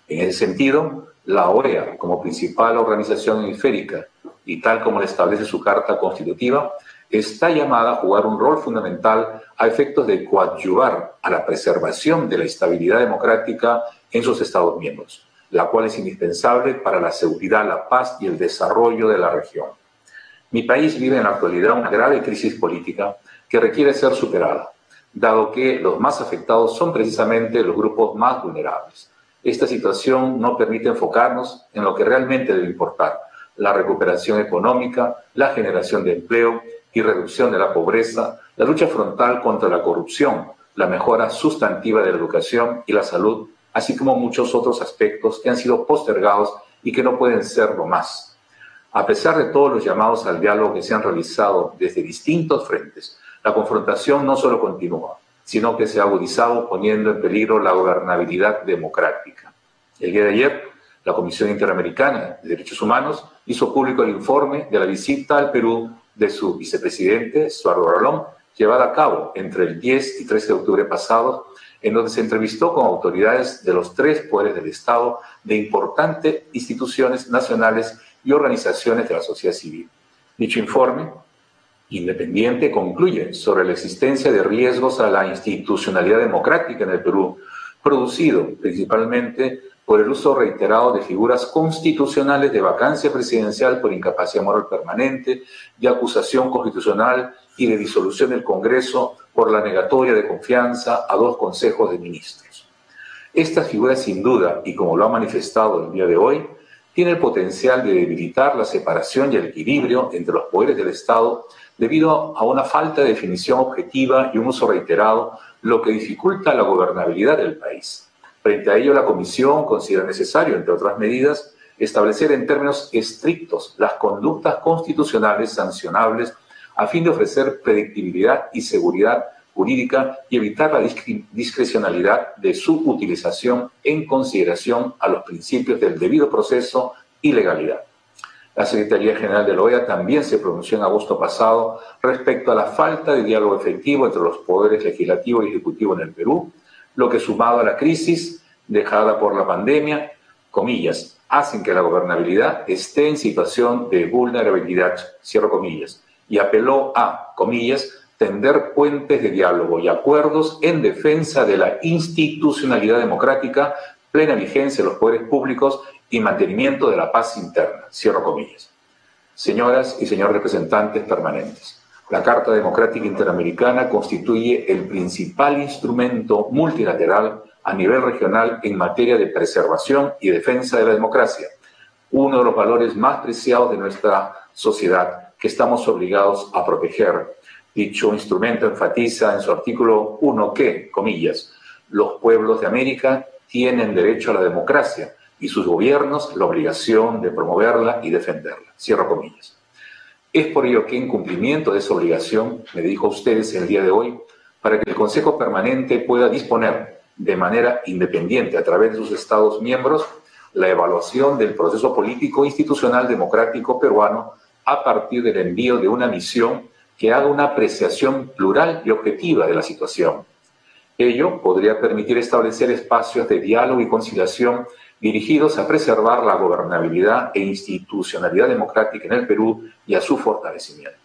En ese sentido, la OEA, como principal organización hemisférica y tal como le establece su Carta Constitutiva, está llamada a jugar un rol fundamental a efectos de coadyuvar a la preservación de la estabilidad democrática en sus Estados miembros, la cual es indispensable para la seguridad, la paz y el desarrollo de la región. Mi país vive en la actualidad una grave crisis política que requiere ser superada. dado que los más afectados son precisamente los grupos más vulnerables. Esta situación no permite enfocarnos en lo que realmente debe importar: la recuperación económica, la generación de empleo y reducción de la pobreza, la lucha frontal contra la corrupción, la mejora sustantiva de la educación y la salud, así como muchos otros aspectos que han sido postergados y que no pueden serlo más. A pesar de todos los llamados al diálogo que se han realizado desde distintos frentes, la confrontación no solo continúa, sino que se ha agudizado, poniendo en peligro la gobernabilidad democrática. El día de ayer, la Comisión Interamericana de Derechos Humanos hizo público el informe de la visita al Perú de su vicepresidente, Estuardo Ralón, llevada a cabo entre el 10 y 13 de octubre pasados, en donde se entrevistó con autoridades de los 3 poderes del Estado, de importantes instituciones nacionales y organizaciones de la sociedad civil. Dicho informe independiente concluye sobre la existencia de riesgos a la institucionalidad democrática en el Perú, producido principalmente por el uso reiterado de figuras constitucionales de vacancia presidencial por incapacidad moral permanente, de acusación constitucional y de disolución del Congreso por la negatoria de confianza a 2 consejos de ministros. Estas figuras, sin duda, y como lo ha manifestado el día de hoy, tienen el potencial de debilitar la separación y el equilibrio entre los poderes del Estado debido a una falta de definición objetiva y un uso reiterado, lo que dificulta la gobernabilidad del país. Frente a ello, la Comisión considera necesario, entre otras medidas, establecer en términos estrictos las conductas constitucionales sancionables a fin de ofrecer predictibilidad y seguridad jurídica y evitar la discrecionalidad de su utilización en consideración a los principios del debido proceso y legalidad. La Secretaría General de la OEA también se pronunció en agosto pasado respecto a la falta de diálogo efectivo entre los poderes legislativo y ejecutivo en el Perú, lo que, sumado a la crisis dejada por la pandemia, comillas, hacen que la gobernabilidad esté en situación de vulnerabilidad, cierro comillas, y apeló a, comillas, tender puentes de diálogo y acuerdos en defensa de la institucionalidad democrática, plena vigencia de los poderes públicos y mantenimiento de la paz interna, cierro comillas. Señoras y señores representantes permanentes, la Carta Democrática Interamericana constituye el principal instrumento multilateral a nivel regional en materia de preservación y defensa de la democracia, uno de los valores más preciados de nuestra sociedad que estamos obligados a proteger. Dicho instrumento enfatiza en su artículo 1 que, comillas, los pueblos de América tienen derecho a la democracia y sus gobiernos la obligación de promoverla y defenderla, cierro comillas. Es por ello que, en cumplimiento de esa obligación, me dirijo a ustedes el día de hoy para que el Consejo Permanente pueda disponer de manera independiente, a través de sus Estados miembros, la evaluación del proceso político institucional democrático peruano a partir del envío de una misión que haga una apreciación plural y objetiva de la situación. Ello podría permitir establecer espacios de diálogo y conciliación dirigidos a preservar la gobernabilidad e institucionalidad democrática en el Perú y a su fortalecimiento.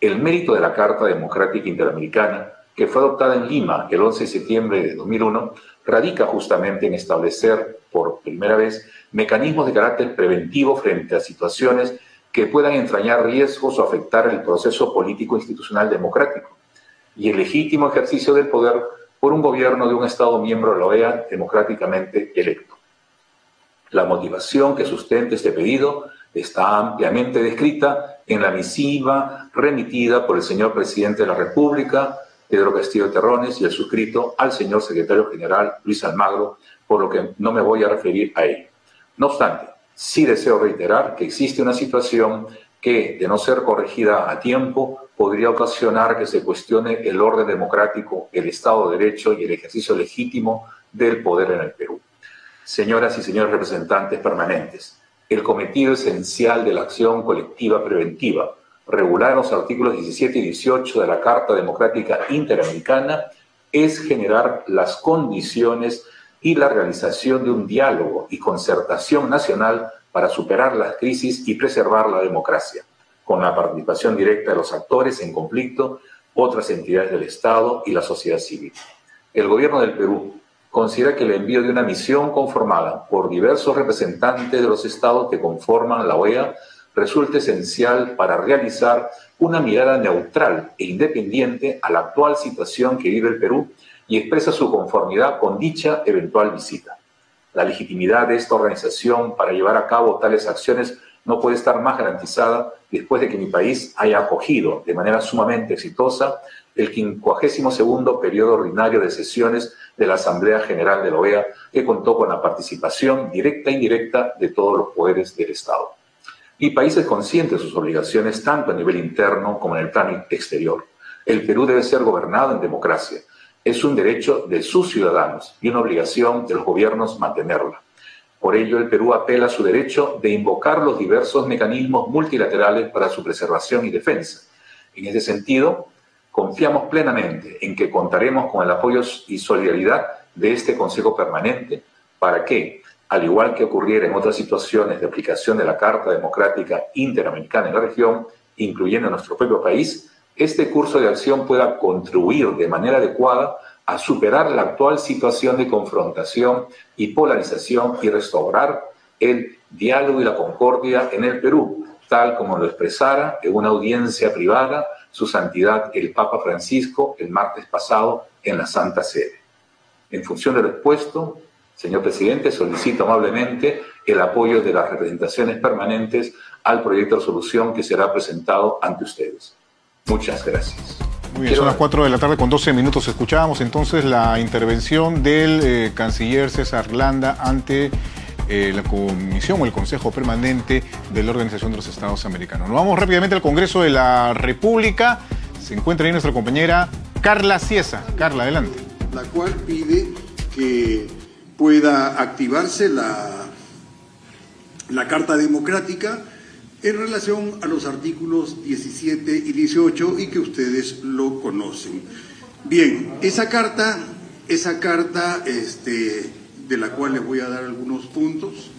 El mérito de la Carta Democrática Interamericana, que fue adoptada en Lima el 11 de septiembre de 2001, radica justamente en establecer, por primera vez, mecanismos de carácter preventivo frente a situaciones que puedan entrañar riesgos o afectar el proceso político institucional democrático y el legítimo ejercicio del poder por un gobierno de un Estado miembro de la OEA democráticamente electo. La motivación que sustenta este pedido está ampliamente descrita en la misiva remitida por el señor Presidente de la República, Pedro Castillo Terrones, y el suscrito al señor Secretario General Luis Almagro, por lo que no me voy a referir a ello. No obstante, sí deseo reiterar que existe una situación que, de no ser corregida a tiempo, podría ocasionar que se cuestione el orden democrático, el Estado de Derecho y el ejercicio legítimo del poder en el Perú. Señoras y señores representantes permanentes, el cometido esencial de la acción colectiva preventiva, regulada en los artículos 17 y 18 de la Carta Democrática Interamericana, es generar las condiciones y la realización de un diálogo y concertación nacional para superar las crisis y preservar la democracia, con la participación directa de los actores en conflicto, otras entidades del Estado y la sociedad civil. El gobierno del Perú considera que el envío de una misión conformada por diversos representantes de los estados que conforman la OEA resulta esencial para realizar una mirada neutral e independiente a la actual situación que vive el Perú y expresa su conformidad con dicha eventual visita. La legitimidad de esta organización para llevar a cabo tales acciones no puede estar más garantizada después de que mi país haya acogido de manera sumamente exitosa el 52º periodo ordinario de sesiones de la Asamblea General de la OEA, que contó con la participación directa e indirecta de todos los poderes del Estado. Mi país es consciente de sus obligaciones tanto a nivel interno como en el plano exterior. El Perú debe ser gobernado en democracia. Es un derecho de sus ciudadanos y una obligación de los gobiernos mantenerla. Por ello, el Perú apela a su derecho de invocar los diversos mecanismos multilaterales para su preservación y defensa. En ese sentido, confiamos plenamente en que contaremos con el apoyo y solidaridad de este Consejo Permanente para que, al igual que ocurriera en otras situaciones de aplicación de la Carta Democrática Interamericana en la región, incluyendo nuestro propio país, este curso de acción pueda contribuir de manera adecuada a superar la actual situación de confrontación y polarización y restaurar el diálogo y la concordia en el Perú, tal como lo expresara en una audiencia privada Su Santidad el Papa Francisco el martes pasado en la Santa Sede. En función de lo expuesto, señor presidente, solicito amablemente el apoyo de las representaciones permanentes al proyecto de resolución que será presentado ante ustedes. Muchas gracias. Muy bien, son las 4 de la tarde con 12 minutos. Escuchábamos entonces la intervención del canciller César Landa ante la Comisión o el Consejo Permanente de la Organización de los Estados Americanos. Nos vamos rápidamente al Congreso de la República. Se encuentra ahí nuestra compañera Carla Ciesa. Carla, adelante. La cual pide que pueda activarse la Carta Democrática en relación a los artículos 17 y 18 y que ustedes lo conocen. Bien, esa carta de la cual les voy a dar algunos puntos,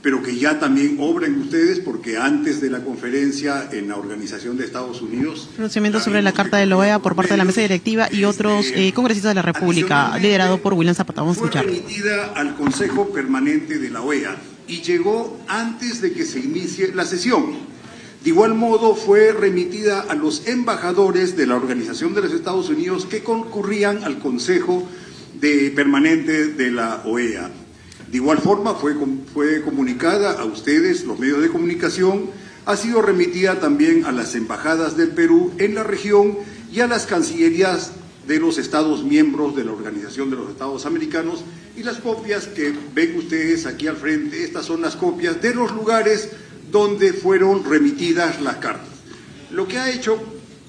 pero que ya también obren ustedes, porque antes de la conferencia en la Organización de Estados Unidos... Pronunciamiento sobre la Carta de la OEA por parte de la Mesa Directiva y otros congresistas de la República, liderado por William Zapata. Vamos a escuchar. Fue remitida al Consejo Permanente de la OEA y llegó antes de que se inicie la sesión. De igual modo, fue remitida a los embajadores de la Organización de los Estados Unidos que concurrían al Consejo Permanente de la OEA. De igual forma, fue comunicada a ustedes, los medios de comunicación, ha sido remitida también a las embajadas del Perú en la región y a las cancillerías de los Estados miembros de la Organización de los Estados Americanos, y las copias que ven ustedes aquí al frente, estas son las copias de los lugares donde fueron remitidas las cartas. Lo que ha hecho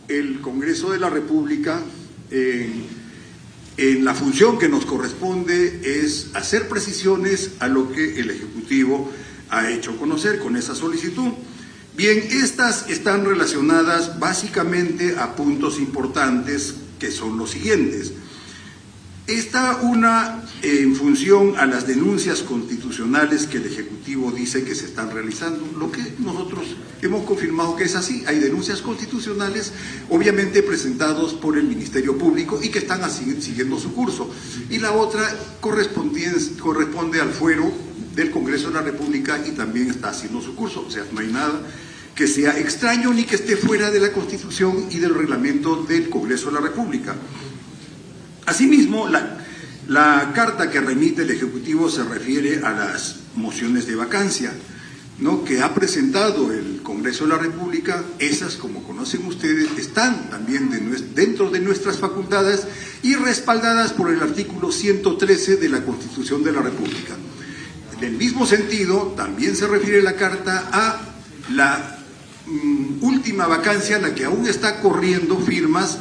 el Congreso de la República en la función que nos corresponde es hacer precisiones a lo que el Ejecutivo ha hecho conocer con esa solicitud. Bien, estas están relacionadas básicamente a puntos importantes que son los siguientes. Está una en función a las denuncias constitucionales que el Ejecutivo dice que se están realizando, lo que nosotros hemos confirmado que es así. Hay denuncias constitucionales, obviamente presentados por el Ministerio Público y que están siguiendo su curso. Y la otra corresponde al fuero del Congreso de la República y también está haciendo su curso. O sea, no hay nada que sea extraño ni que esté fuera de la Constitución y del reglamento del Congreso de la República. Asimismo, la carta que remite el Ejecutivo se refiere a las mociones de vacancia, ¿no?, que ha presentado el Congreso de la República. Esas, como conocen ustedes, están también dentro de nuestras facultades y respaldadas por el artículo 113 de la Constitución de la República. En el mismo sentido, también se refiere la carta a la última vacancia, la que aún está corriendo firmas,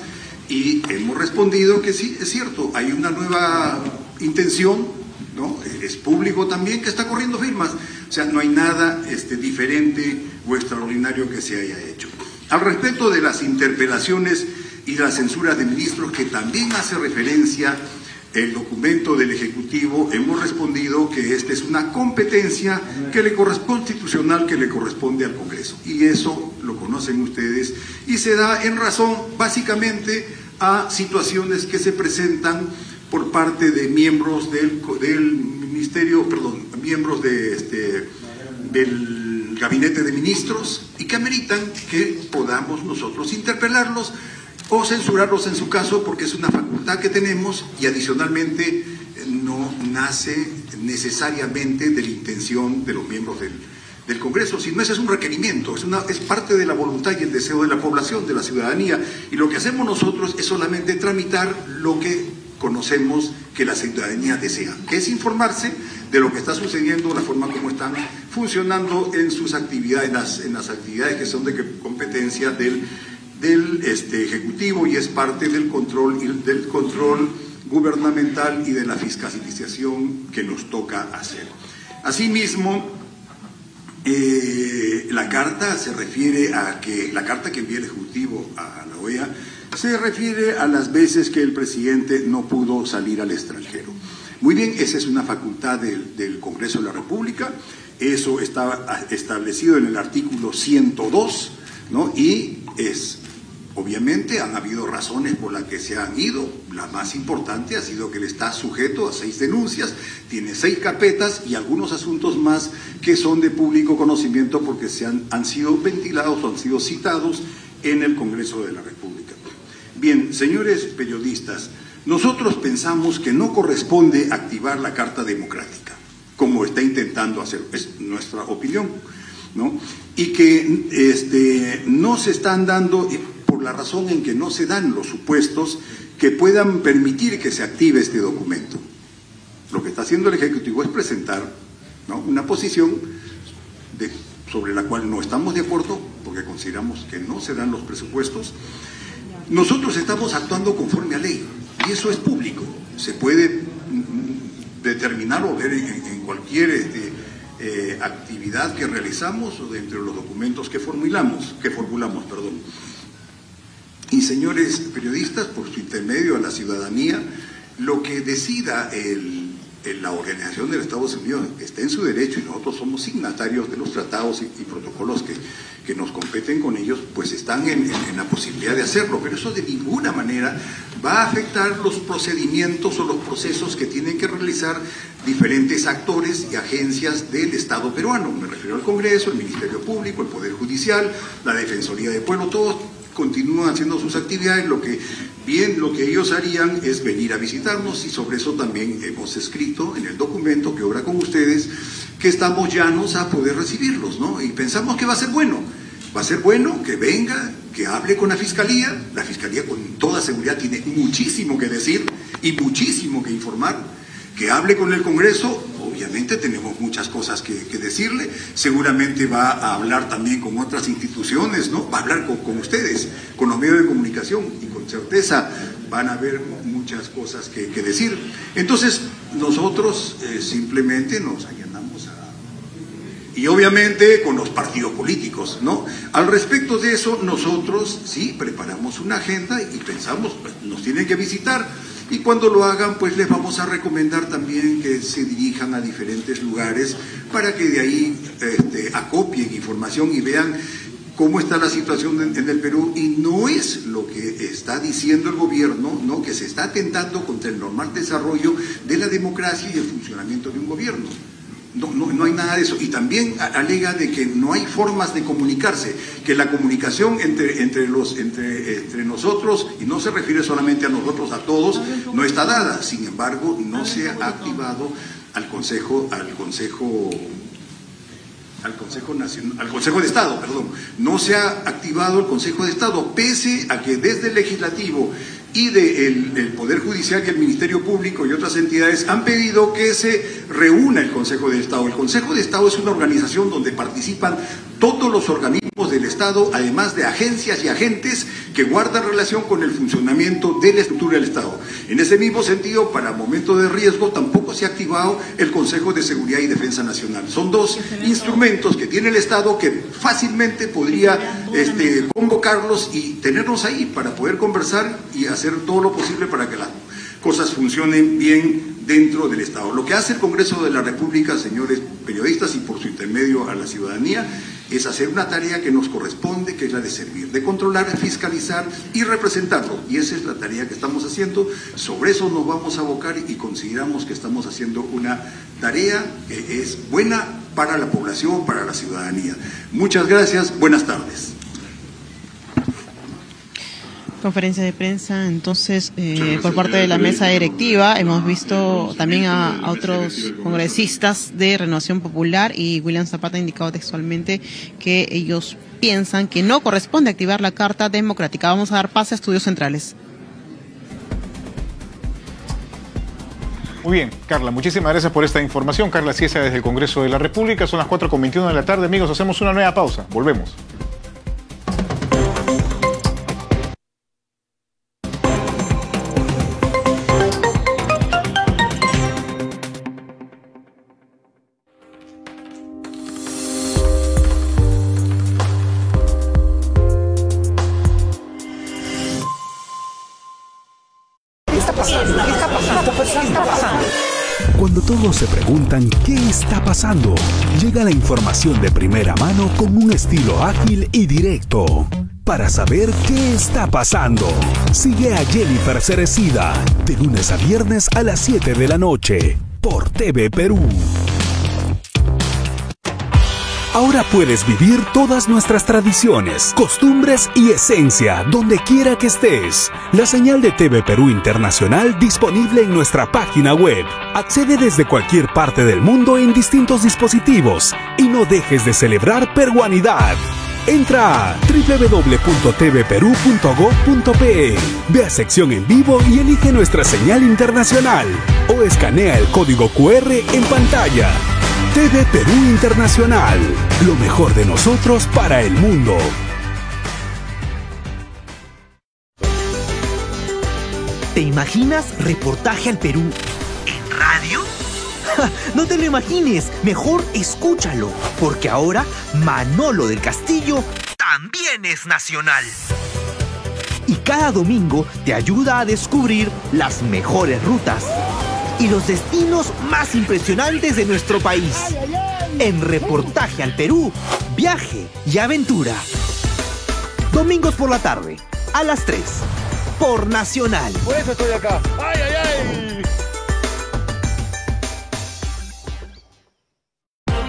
y hemos respondido que sí, es cierto, hay una nueva intención, ¿no? Es público también que está corriendo firmas. O sea, no hay nada diferente o extraordinario que se haya hecho. Al respecto de las interpelaciones y de la censura de ministros, que también hace referencia el documento del Ejecutivo, hemos respondido que esta es una competencia constitucional que le corresponde al Congreso. Y eso lo conocen ustedes y se da en razón básicamente a situaciones que se presentan por parte de miembros del Ministerio, miembros del gabinete de ministros y que ameritan que podamos nosotros interpelarlos o censurarlos en su caso, porque es una facultad que tenemos y adicionalmente no nace necesariamente de la intención de los miembros del Congreso, sino ese es un requerimiento, es parte de la voluntad y el deseo de la población, de la ciudadanía, y lo que hacemos nosotros es solamente tramitar lo que conocemos que la ciudadanía desea, que es informarse de lo que está sucediendo, la forma como están funcionando en sus actividades, en las actividades que son de competencia del Ejecutivo y es parte del control gubernamental y de la fiscalización que nos toca hacer. Asimismo, la carta se refiere a que la carta que envía el Ejecutivo a la OEA se refiere a las veces que el presidente no pudo salir al extranjero. Muy bien, esa es una facultad del Congreso de la República, eso está establecido en el artículo 102, ¿no? Y obviamente han habido razones por las que se han ido. La más importante ha sido que él está sujeto a 6 denuncias, tiene 6 carpetas y algunos asuntos más que son de público conocimiento porque han sido ventilados o han sido citados en el Congreso de la República. Bien, señores periodistas, nosotros pensamos que no corresponde activar la Carta Democrática, como está intentando hacer, es nuestra opinión, ¿no? Y que no se están dando, por la razón en que no se dan los supuestos que puedan permitir que se active este documento. Lo que está haciendo el Ejecutivo es presentar, ¿no?, una posición sobre la cual no estamos de acuerdo, porque consideramos que no se dan los presupuestos. Nosotros estamos actuando conforme a ley, y eso es público, se puede determinar o ver en cualquier actividad que realizamos o dentro de los documentos que formulamos. Y señores periodistas, por su intermedio a la ciudadanía, lo que decida la Organización de los Estados Unidos está en su derecho y nosotros somos signatarios de los tratados y protocolos que nos competen con ellos, pues están en la posibilidad de hacerlo, pero eso de ninguna manera va a afectar los procedimientos o los procesos que tienen que realizar diferentes actores y agencias del Estado peruano. Me refiero al Congreso, el Ministerio Público, el Poder Judicial, la Defensoría del Pueblo, todos continúan haciendo sus actividades. Lo que ellos harían es venir a visitarnos y sobre eso también hemos escrito en el documento que obra con ustedes que estamos llanos a poder recibirlos, ¿no? Y pensamos que va a ser bueno que venga, que hable con la Fiscalía con toda seguridad tiene muchísimo que decir y muchísimo que informar, que hable con el Congreso. Obviamente tenemos muchas cosas que decirle, seguramente va a hablar también con otras instituciones, ¿no? Va a hablar con ustedes, con los medios de comunicación y con certeza van a haber muchas cosas que decir. Entonces nosotros simplemente nos allanamos y obviamente con los partidos políticos, ¿no? Al respecto de eso nosotros sí preparamos una agenda y pensamos, pues, nos tienen que visitar. Y cuando lo hagan, pues les vamos a recomendar también que se dirijan a diferentes lugares para que de ahí acopien información y vean cómo está la situación en el Perú. Y no es lo que está diciendo el gobierno, ¿no?, que se está atentando contra el normal desarrollo de la democracia y el funcionamiento de un gobierno. No hay nada de eso. Y también alega de que no hay formas de comunicarse, que la comunicación entre nosotros, y no se refiere solamente a nosotros, a todos, no está dada. Sin embargo, no se ha activado al Consejo de Estado, no se ha activado el Consejo de Estado, pese a que desde el Legislativo y del Poder Judicial y el Ministerio Público y otras entidades han pedido que se reúna el Consejo de Estado. El Consejo de Estado es una organización donde participan todos los organismos del Estado, además de agencias y agentes que guardan relación con el funcionamiento de la estructura del Estado. En ese mismo sentido, para momentos de riesgo, tampoco se ha activado el Consejo de Seguridad y Defensa Nacional. Son dos instrumentos que tiene el Estado que fácilmente podría convocarlos y tenerlos ahí para poder conversar y hacer todo lo posible para que las cosas funcionen bien dentro del Estado. Lo que hace el Congreso de la República, señores periodistas, y por su intermedio a la ciudadanía, es hacer una tarea que nos corresponde, que es la de servir, de controlar, fiscalizar y representarlo. Y esa es la tarea que estamos haciendo. Sobre eso nos vamos a abocar y consideramos que estamos haciendo una tarea que es buena para la población, para la ciudadanía. Muchas gracias, buenas tardes. Conferencia de prensa, entonces, por parte de la mesa directiva. Hemos visto también a otros congresistas de Renovación Popular, y William Zapata ha indicado textualmente que ellos piensan que no corresponde activar la Carta Democrática. Vamos a dar pase a Estudios Centrales. Muy bien, Carla, muchísimas gracias por esta información. Carla Ciesa desde el Congreso de la República. Son las 4:21 de la tarde, amigos. Hacemos una nueva pausa. Volvemos. Cuando todos se preguntan qué está pasando, llega la información de primera mano con un estilo ágil y directo. Para saber qué está pasando, sigue a Jennifer Cerecida de lunes a viernes a las 7 de la noche por TV Perú. Ahora puedes vivir todas nuestras tradiciones, costumbres y esencia donde quiera que estés. La señal de TV Perú Internacional disponible en nuestra página web. Accede desde cualquier parte del mundo en distintos dispositivos y no dejes de celebrar peruanidad. Entra a www.tvperú.gov.pe. Ve a sección en vivo y elige nuestra señal internacional o escanea el código QR en pantalla. TV Perú Internacional, lo mejor de nosotros para el mundo. ¿Te imaginas reportaje al Perú en radio? No te lo imagines, mejor escúchalo, porque ahora Manolo del Castillo también es nacional. Y cada domingo te ayuda a descubrir las mejores rutas y los destinos más impresionantes de nuestro país. En Reportaje al Perú, viaje y aventura. Domingos por la tarde, a las 3, por Nacional. Por eso estoy acá. ¡Ay, ay, ay!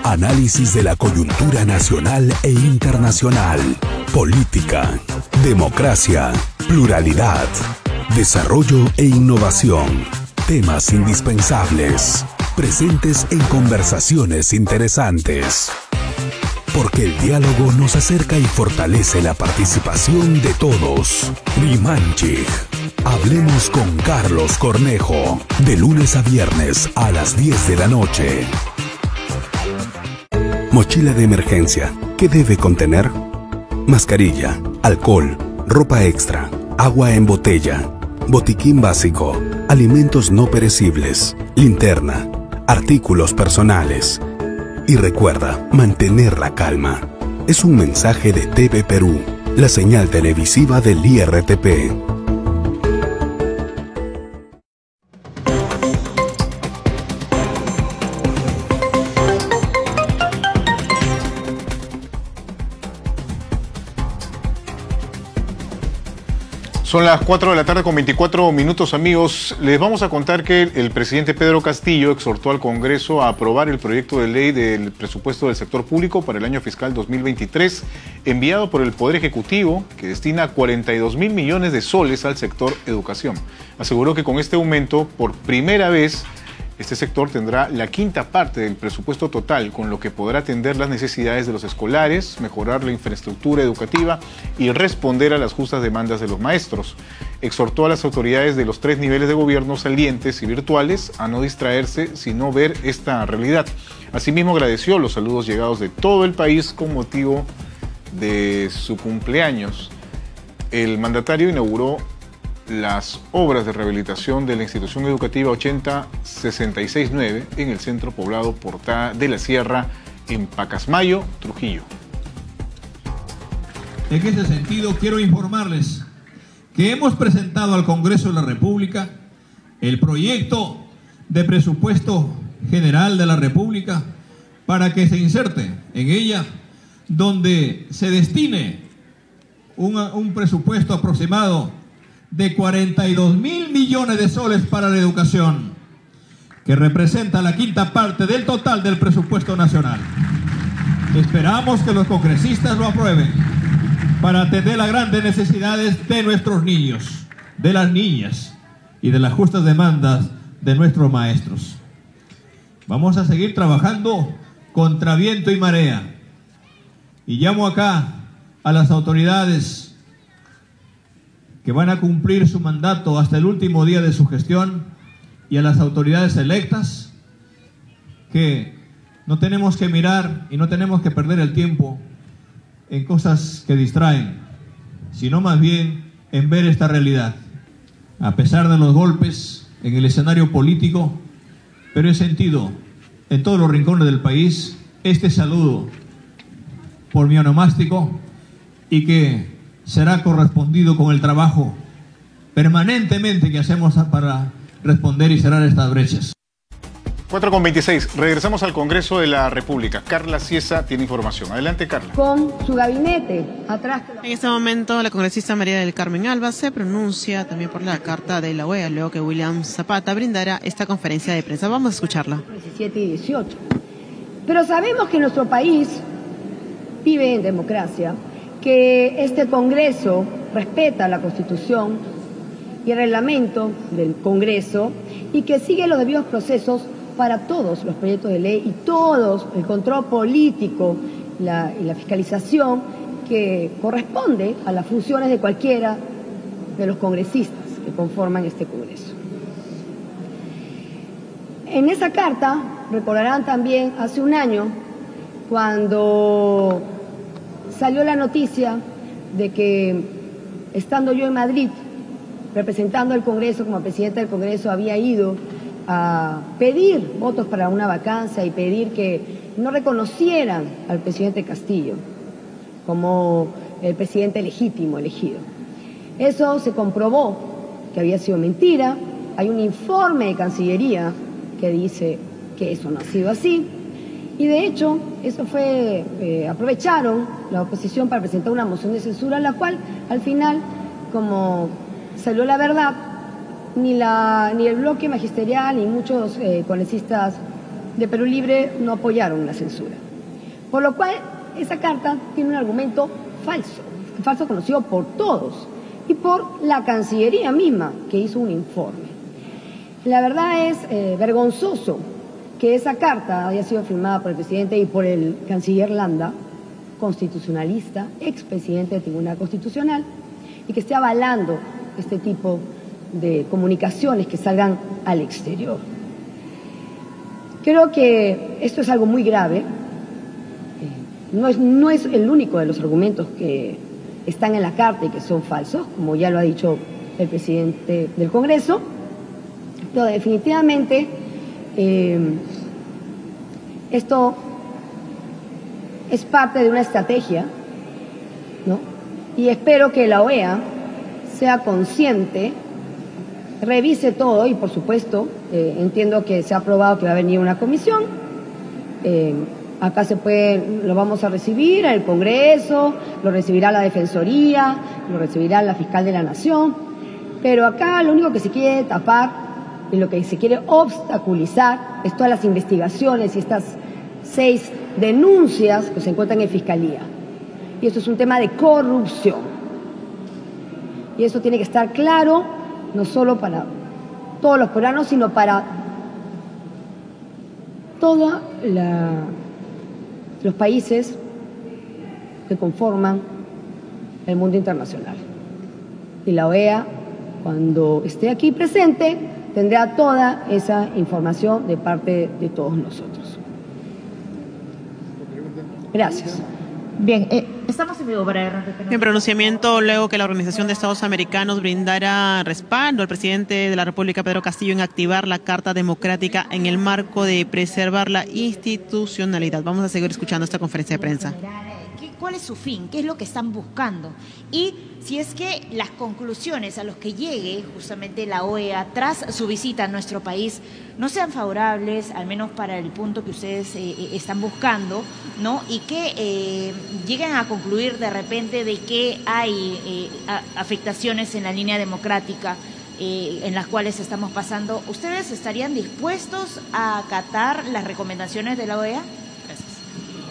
Análisis de la coyuntura nacional e internacional. Política, democracia, pluralidad, desarrollo e innovación. Temas indispensables, presentes en conversaciones interesantes. Porque el diálogo nos acerca y fortalece la participación de todos. Rimanchik. Hablemos con Carlos Cornejo, de lunes a viernes a las 10 de la noche. Mochila de emergencia. ¿Qué debe contener? Mascarilla, alcohol, ropa extra, agua en botella, botiquín básico, alimentos no perecibles, linterna, artículos personales. Y recuerda, mantener la calma. Es un mensaje de TV Perú, la señal televisiva del IRTP. Son las 4 de la tarde con 24 minutos, amigos. Les vamos a contar que el presidente Pedro Castillo exhortó al Congreso a aprobar el proyecto de ley del presupuesto del sector público para el año fiscal 2023, enviado por el Poder Ejecutivo, que destina 42.000 millones de soles al sector educación. Aseguró que con este aumento, por primera vez, este sector tendrá la quinta parte del presupuesto total, con lo que podrá atender las necesidades de los escolares, mejorar la infraestructura educativa y responder a las justas demandas de los maestros. Exhortó a las autoridades de los 3 niveles de gobierno salientes y virtuales a no distraerse, sino ver esta realidad. Asimismo, agradeció los saludos llegados de todo el país con motivo de su cumpleaños. El mandatario inauguró las obras de rehabilitación de la institución educativa 80669 en el centro poblado Portada de la Sierra, en Pacasmayo, Trujillo. En este sentido, quiero informarles que hemos presentado al Congreso de la República el proyecto de presupuesto general de la República para que se inserte en ella, donde se destine un presupuesto aproximado de 42.000 millones de soles para la educación, que representa la quinta parte del total del presupuesto nacional. Esperamos que los congresistas lo aprueben para atender las grandes necesidades de nuestros niños, de las niñas y de las justas demandas de nuestros maestros. Vamos a seguir trabajando contra viento y marea. Y llamo acá a las autoridades que van a cumplir su mandato hasta el último día de su gestión y a las autoridades electas que no tenemos que mirar y no tenemos que perder el tiempo en cosas que distraen, sino más bien en ver esta realidad. A pesar de los golpes en el escenario político, pero he sentido en todos los rincones del país este saludo por mi onomástico y que será correspondido con el trabajo permanentemente que hacemos para responder y cerrar estas brechas. 4:26. Regresamos al Congreso de la República. Carla Ciesa tiene información. Adelante, Carla. Con su gabinete atrás. En este momento, la congresista María del Carmen Alba se pronuncia también por la carta de la OEA, luego que William Zapata brindará esta conferencia de prensa. Vamos a escucharla. 17 y 18. Pero sabemos que nuestro país vive en democracia, que este Congreso respeta la Constitución y el reglamento del Congreso y que sigue los debidos procesos para todos los proyectos de ley y todos el control político y la fiscalización que corresponde a las funciones de cualquiera de los congresistas que conforman este Congreso. En esa carta, recordarán también hace un año, cuando salió la noticia de que, estando yo en Madrid, representando al Congreso como presidenta del Congreso, había ido a pedir votos para una vacancia y pedir que no reconocieran al presidente Castillo como el presidente legítimo elegido. Eso se comprobó que había sido mentira. Hay un informe de Cancillería que dice que eso no ha sido así. Y de hecho, eso fue, aprovecharon la oposición para presentar una moción de censura, la cual al final, como salió la verdad, ni el bloque magisterial ni muchos congresistas de Perú Libre no apoyaron la censura. Por lo cual, esa carta tiene un argumento falso conocido por todos y por la Cancillería misma, que hizo un informe. La verdad es vergonzoso que esa carta haya sido firmada por el presidente y por el canciller Landa, constitucionalista, expresidente del Tribunal Constitucional, y que esté avalando este tipo de comunicaciones que salgan al exterior. Creo que esto es algo muy grave. No es el único de los argumentos que están en la carta y que son falsos, como ya lo ha dicho el presidente del Congreso, pero definitivamente esto es parte de una estrategia, ¿no? Y espero que la OEA sea consciente, revise todo y, por supuesto, entiendo que se ha aprobado que va a venir una comisión. Acá lo vamos a recibir el Congreso, lo recibirá la Defensoría, lo recibirá la Fiscal de la Nación, pero acá lo único que se quiere tapar y lo que se quiere obstaculizar es todas las investigaciones y estas 6 denuncias que se encuentran en Fiscalía. Y esto es un tema de corrupción. Y eso tiene que estar claro, no solo para todos los peruanos, sino para todos los países que conforman el mundo internacional. Y la OEA, cuando esté aquí presente, tendrá toda esa información de parte de todos nosotros. Gracias. Bien, estamos en vivo para... En pronunciamiento, luego que la Organización de Estados Americanos brindara respaldo al presidente de la República, Pedro Castillo, en activar la Carta Democrática en el marco de preservar la institucionalidad. Vamos a seguir escuchando esta conferencia de prensa. ¿Cuál es su fin? ¿Qué es lo que están buscando? Y si es que las conclusiones a los que llegue justamente la OEA tras su visita a nuestro país no sean favorables, al menos para el punto que ustedes están buscando, ¿no? Y que lleguen a concluir de repente de que hay afectaciones en la línea democrática en las cuales estamos pasando, ¿ustedes estarían dispuestos a acatar las recomendaciones de la OEA? Gracias.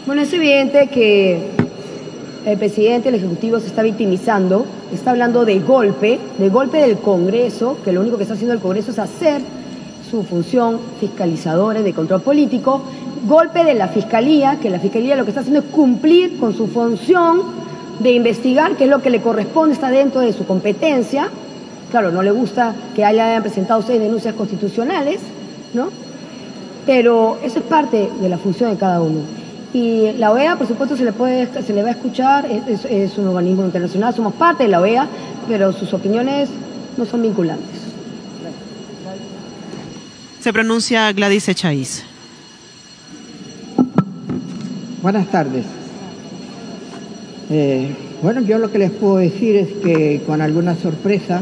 Bueno, es evidente que el presidente, el Ejecutivo se está victimizando, está hablando de golpe del Congreso, que lo único que está haciendo el Congreso es hacer su función fiscalizadora de control político, golpe de la Fiscalía, que la Fiscalía lo que está haciendo es cumplir con su función de investigar, que es lo que le corresponde, está dentro de su competencia. Claro, no le gusta que hayan presentado 6 denuncias constitucionales, ¿no? Pero eso es parte de la función de cada uno. Y la OEA, por supuesto, se le va a escuchar, es un organismo internacional, somos parte de la OEA, pero sus opiniones no son vinculantes. Se pronuncia Gladys Echaíz. Buenas tardes. Bueno, yo lo que les puedo decir es que con alguna sorpresa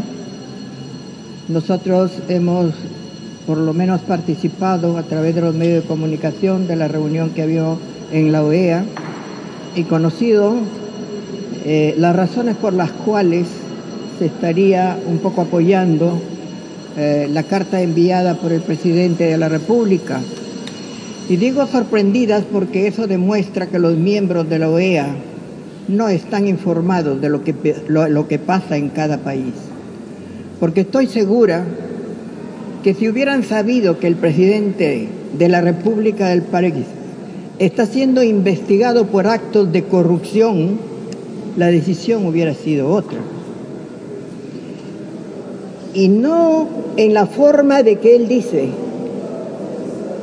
nosotros hemos por lo menos participado a través de los medios de comunicación de la reunión que había en la OEA y conocido las razones por las cuales se estaría un poco apoyando la carta enviada por el presidente de la República. Y digo sorprendidas porque eso demuestra que los miembros de la OEA no están informados de lo que pasa en cada país. Porque estoy segura que si hubieran sabido que el presidente de la República del país está siendo investigado por actos de corrupción, la decisión hubiera sido otra. Y no en la forma de que él dice,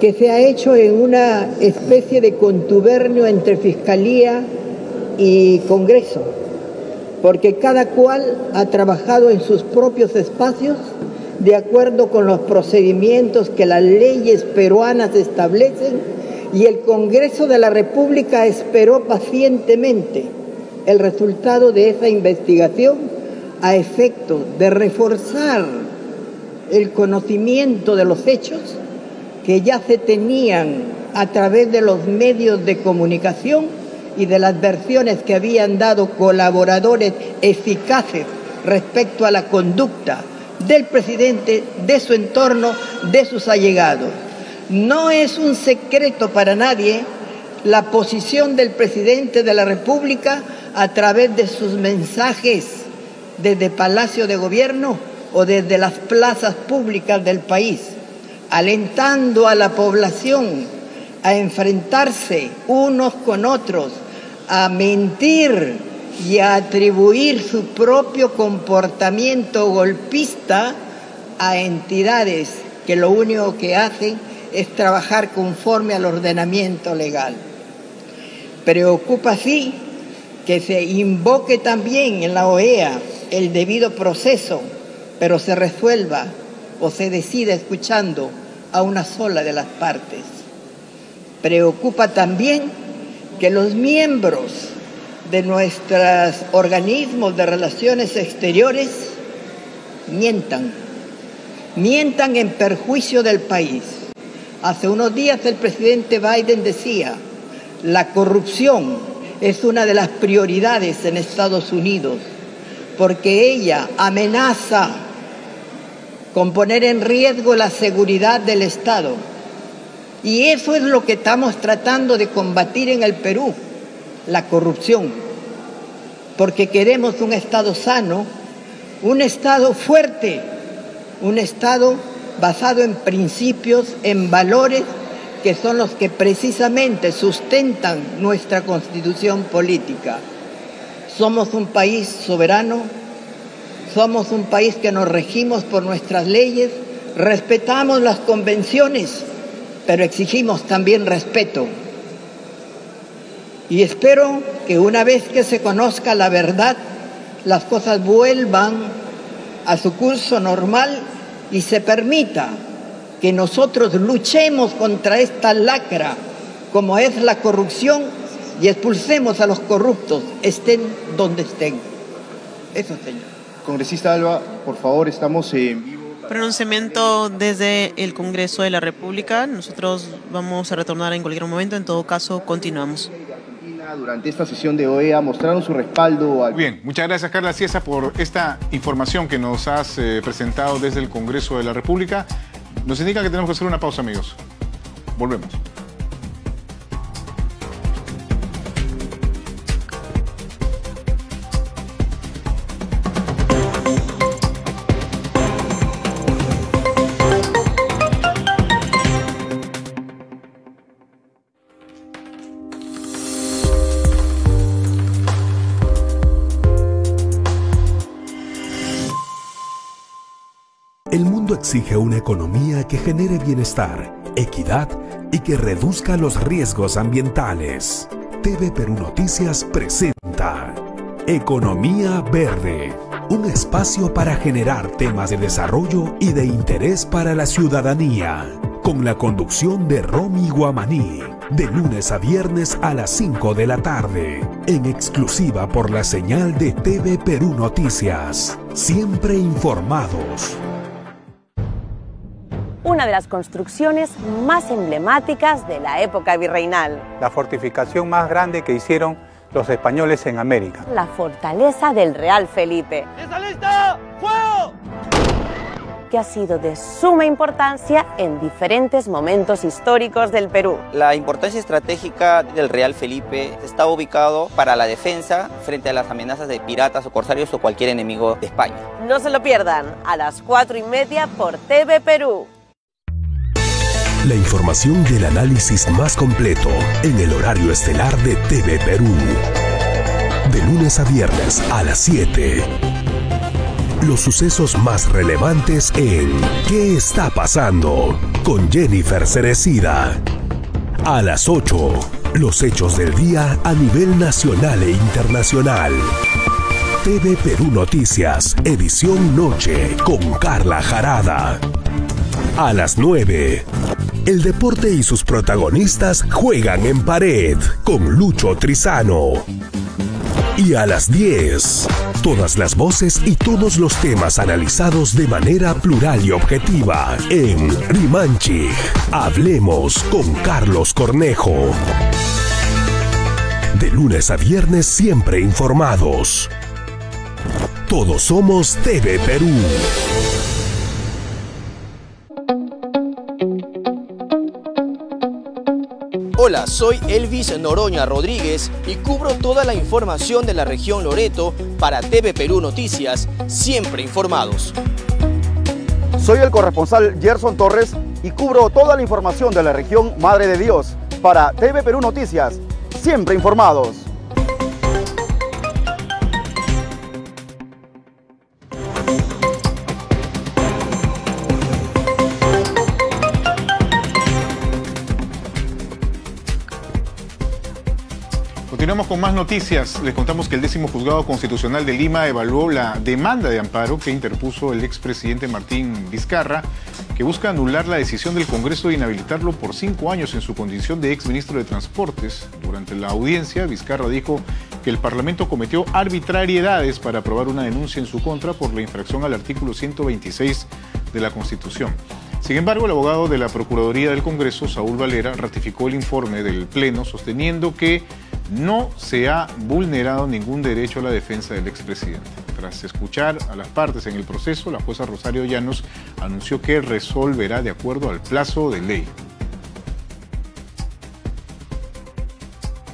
que se ha hecho en una especie de contubernio entre Fiscalía y Congreso, porque cada cual ha trabajado en sus propios espacios de acuerdo con los procedimientos que las leyes peruanas establecen, y el Congreso de la República esperó pacientemente el resultado de esa investigación a efecto de reforzar el conocimiento de los hechos que ya se tenían a través de los medios de comunicación y de las versiones que habían dado colaboradores eficaces respecto a la conducta del presidente, de su entorno, de sus allegados. No es un secreto para nadie la posición del presidente de la República a través de sus mensajes desde Palacio de Gobierno o desde las plazas públicas del país, alentando a la población a enfrentarse unos con otros, a mentir y a atribuir su propio comportamiento golpista a entidades que lo único que hacen es trabajar conforme al ordenamiento legal. Preocupa sí que se invoque también en la OEA el debido proceso, pero se resuelva o se decida escuchando a una sola de las partes. Preocupa también que los miembros de nuestros organismos de relaciones exteriores mientan en perjuicio del país. Hace unos días el presidente Biden decía, la corrupción es una de las prioridades en Estados Unidos, porque ella amenaza con poner en riesgo la seguridad del Estado. Y eso es lo que estamos tratando de combatir en el Perú, la corrupción. Porque queremos un Estado sano, un Estado fuerte, un Estado basado en principios, en valores que son los que precisamente sustentan nuestra constitución política. Somos un país soberano, somos un país que nos regimos por nuestras leyes, respetamos las convenciones, pero exigimos también respeto. Y espero que una vez que se conozca la verdad, las cosas vuelvan a su curso normal y se permita que nosotros luchemos contra esta lacra, como es la corrupción, y expulsemos a los corruptos, estén donde estén. Eso, señor. Congresista Alba, por favor, estamos en vivo. Pronunciamiento desde el Congreso de la República. Nosotros vamos a retornar en cualquier momento. En todo caso, continuamos. Durante esta sesión de OEA mostraron su respaldo al... Bien, muchas gracias Carla Ciesa por esta información que nos has presentado desde el Congreso de la República. Nos indican que tenemos que hacer una pausa, amigos. Volvemos. El mundo exige una economía que genere bienestar, equidad y que reduzca los riesgos ambientales. TV Perú Noticias presenta Economía Verde, un espacio para generar temas de desarrollo y de interés para la ciudadanía, con la conducción de Romy Guamaní, de lunes a viernes a las 5 de la tarde, en exclusiva por la señal de TV Perú Noticias. Siempre informados. Una de las construcciones más emblemáticas de la época virreinal. La fortificación más grande que hicieron los españoles en América. La fortaleza del Real Felipe. ¡Está lista! ¡Fuego! Que ha sido de suma importancia en diferentes momentos históricos del Perú. La importancia estratégica del Real Felipe está ubicado para la defensa frente a las amenazas de piratas o corsarios o cualquier enemigo de España. No se lo pierdan, a las 4:30 por TV Perú. La información y el análisis más completo en el horario estelar de TV Perú. De lunes a viernes a las 7. Los sucesos más relevantes en ¿Qué está pasando? Con Jennifer Cerecida. A las 8. Los hechos del día a nivel nacional e internacional. TV Perú Noticias, edición noche, con Carla Jarada. A las 9. El deporte y sus protagonistas juegan en pared, con Lucho Trizano. Y a las 10, todas las voces y todos los temas analizados de manera plural y objetiva en Rimanchi. Hablemos con Carlos Cornejo. De lunes a viernes siempre informados. Todos somos TV Perú. Hola, soy Elvis Noroña Rodríguez y cubro toda la información de la región Loreto para TV Perú Noticias, siempre informados. Soy el corresponsal Gerson Torres y cubro toda la información de la región Madre de Dios para TV Perú Noticias, siempre informados. Continuamos con más noticias. Les contamos que el 10º Juzgado Constitucional de Lima evaluó la demanda de amparo que interpuso el expresidente Martín Vizcarra, que busca anular la decisión del Congreso de inhabilitarlo por 5 años en su condición de exministro de Transportes. Durante la audiencia, Vizcarra dijo que el Parlamento cometió arbitrariedades para aprobar una denuncia en su contra por la infracción al artículo 126 de la Constitución. Sin embargo, el abogado de la Procuraduría del Congreso, Saúl Valera, ratificó el informe del Pleno, sosteniendo que no se ha vulnerado ningún derecho a la defensa del expresidente. Tras escuchar a las partes en el proceso, la jueza Rosario Llanos anunció que resolverá de acuerdo al plazo de ley.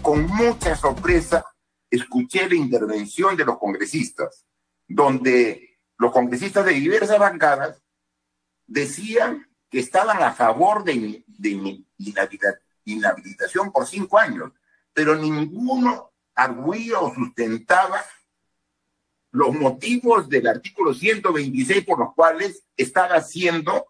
Con mucha sorpresa, escuché la intervención de los congresistas, donde los congresistas de diversas bancadas decían que estaban a favor de inhabilitación por 5 años, pero ninguno arguía o sustentaba los motivos del artículo 126 por los cuales estaba siendo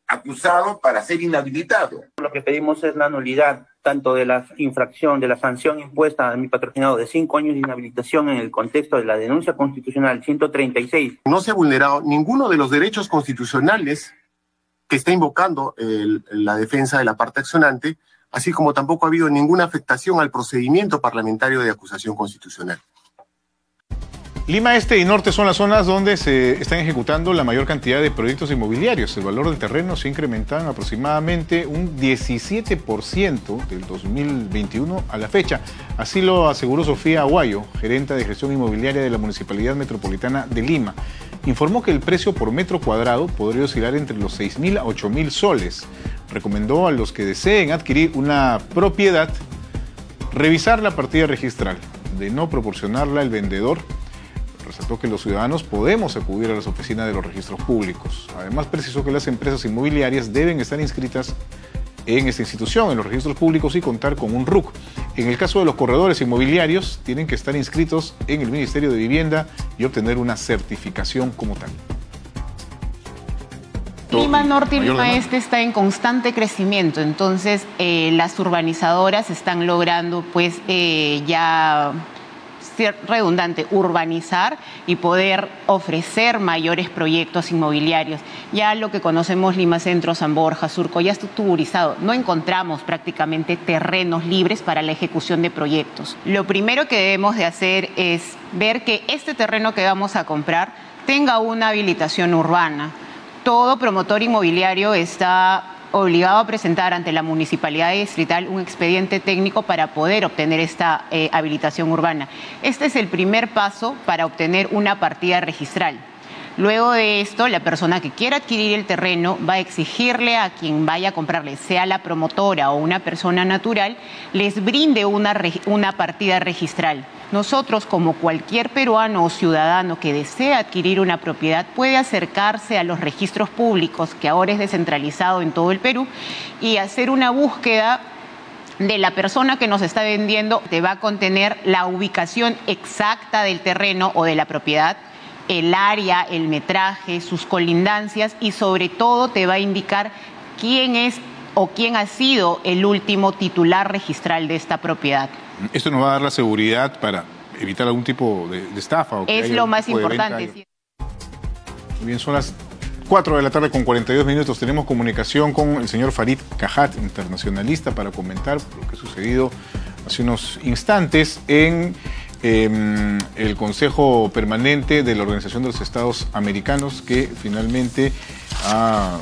acusado para ser inhabilitado. Lo que pedimos es la nulidad tanto de la infracción, de la sanción impuesta a mi patrocinado de 5 años de inhabilitación en el contexto de la denuncia constitucional 136. No se ha vulnerado ninguno de los derechos constitucionales que está invocando la defensa de la parte accionante, así como tampoco ha habido ninguna afectación al procedimiento parlamentario de acusación constitucional. Lima Este y Norte son las zonas donde se están ejecutando la mayor cantidad de proyectos inmobiliarios. El valor del terreno se incrementa en aproximadamente un 17% del 2021 a la fecha. Así lo aseguró Sofía Aguayo, gerenta de gestión inmobiliaria de la Municipalidad Metropolitana de Lima. Informó que el precio por metro cuadrado podría oscilar entre los 6.000 a 8.000 soles. Recomendó a los que deseen adquirir una propiedad revisar la partida registral, de no proporcionarla el vendedor. Resaltó que los ciudadanos podemos acudir a las oficinas de los registros públicos. Además, precisó que las empresas inmobiliarias deben estar inscritas en esta institución, en los registros públicos, y contar con un RUC. En el caso de los corredores inmobiliarios, tienen que estar inscritos en el Ministerio de Vivienda y obtener una certificación como tal. Lima Norte y Lima Este está en constante crecimiento, entonces las urbanizadoras están logrando pues ya ser redundante, urbanizar y poder ofrecer mayores proyectos inmobiliarios. Ya lo que conocemos Lima Centro, San Borja, Surco, ya está tuburizado. No encontramos prácticamente terrenos libres para la ejecución de proyectos. Lo primero que debemos de hacer es ver que este terreno que vamos a comprar tenga una habilitación urbana. Todo promotor inmobiliario está obligado a presentar ante la Municipalidad Distrital un expediente técnico para poder obtener esta habilitación urbana. Este es el primer paso para obtener una partida registral. Luego de esto, la persona que quiera adquirir el terreno va a exigirle a quien vaya a comprarle, sea la promotora o una persona natural, les brinde una partida registral. Nosotros, como cualquier peruano o ciudadano que desea adquirir una propiedad, puede acercarse a los registros públicos, que ahora es descentralizado en todo el Perú, y hacer una búsqueda de la persona que nos está vendiendo. Te va a contener la ubicación exacta del terreno o de la propiedad, el área, el metraje, sus colindancias, y sobre todo te va a indicar quién es o quién ha sido el último titular registral de esta propiedad. ¿Esto nos va a dar la seguridad para evitar algún tipo de estafa? O que es lo más importante. Sí. Muy bien, son las 4 de la tarde con 42 minutos. Tenemos comunicación con el señor Farid Cajat, internacionalista, para comentar lo que ha sucedido hace unos instantes en el Consejo Permanente de la Organización de los Estados Americanos, que finalmente ha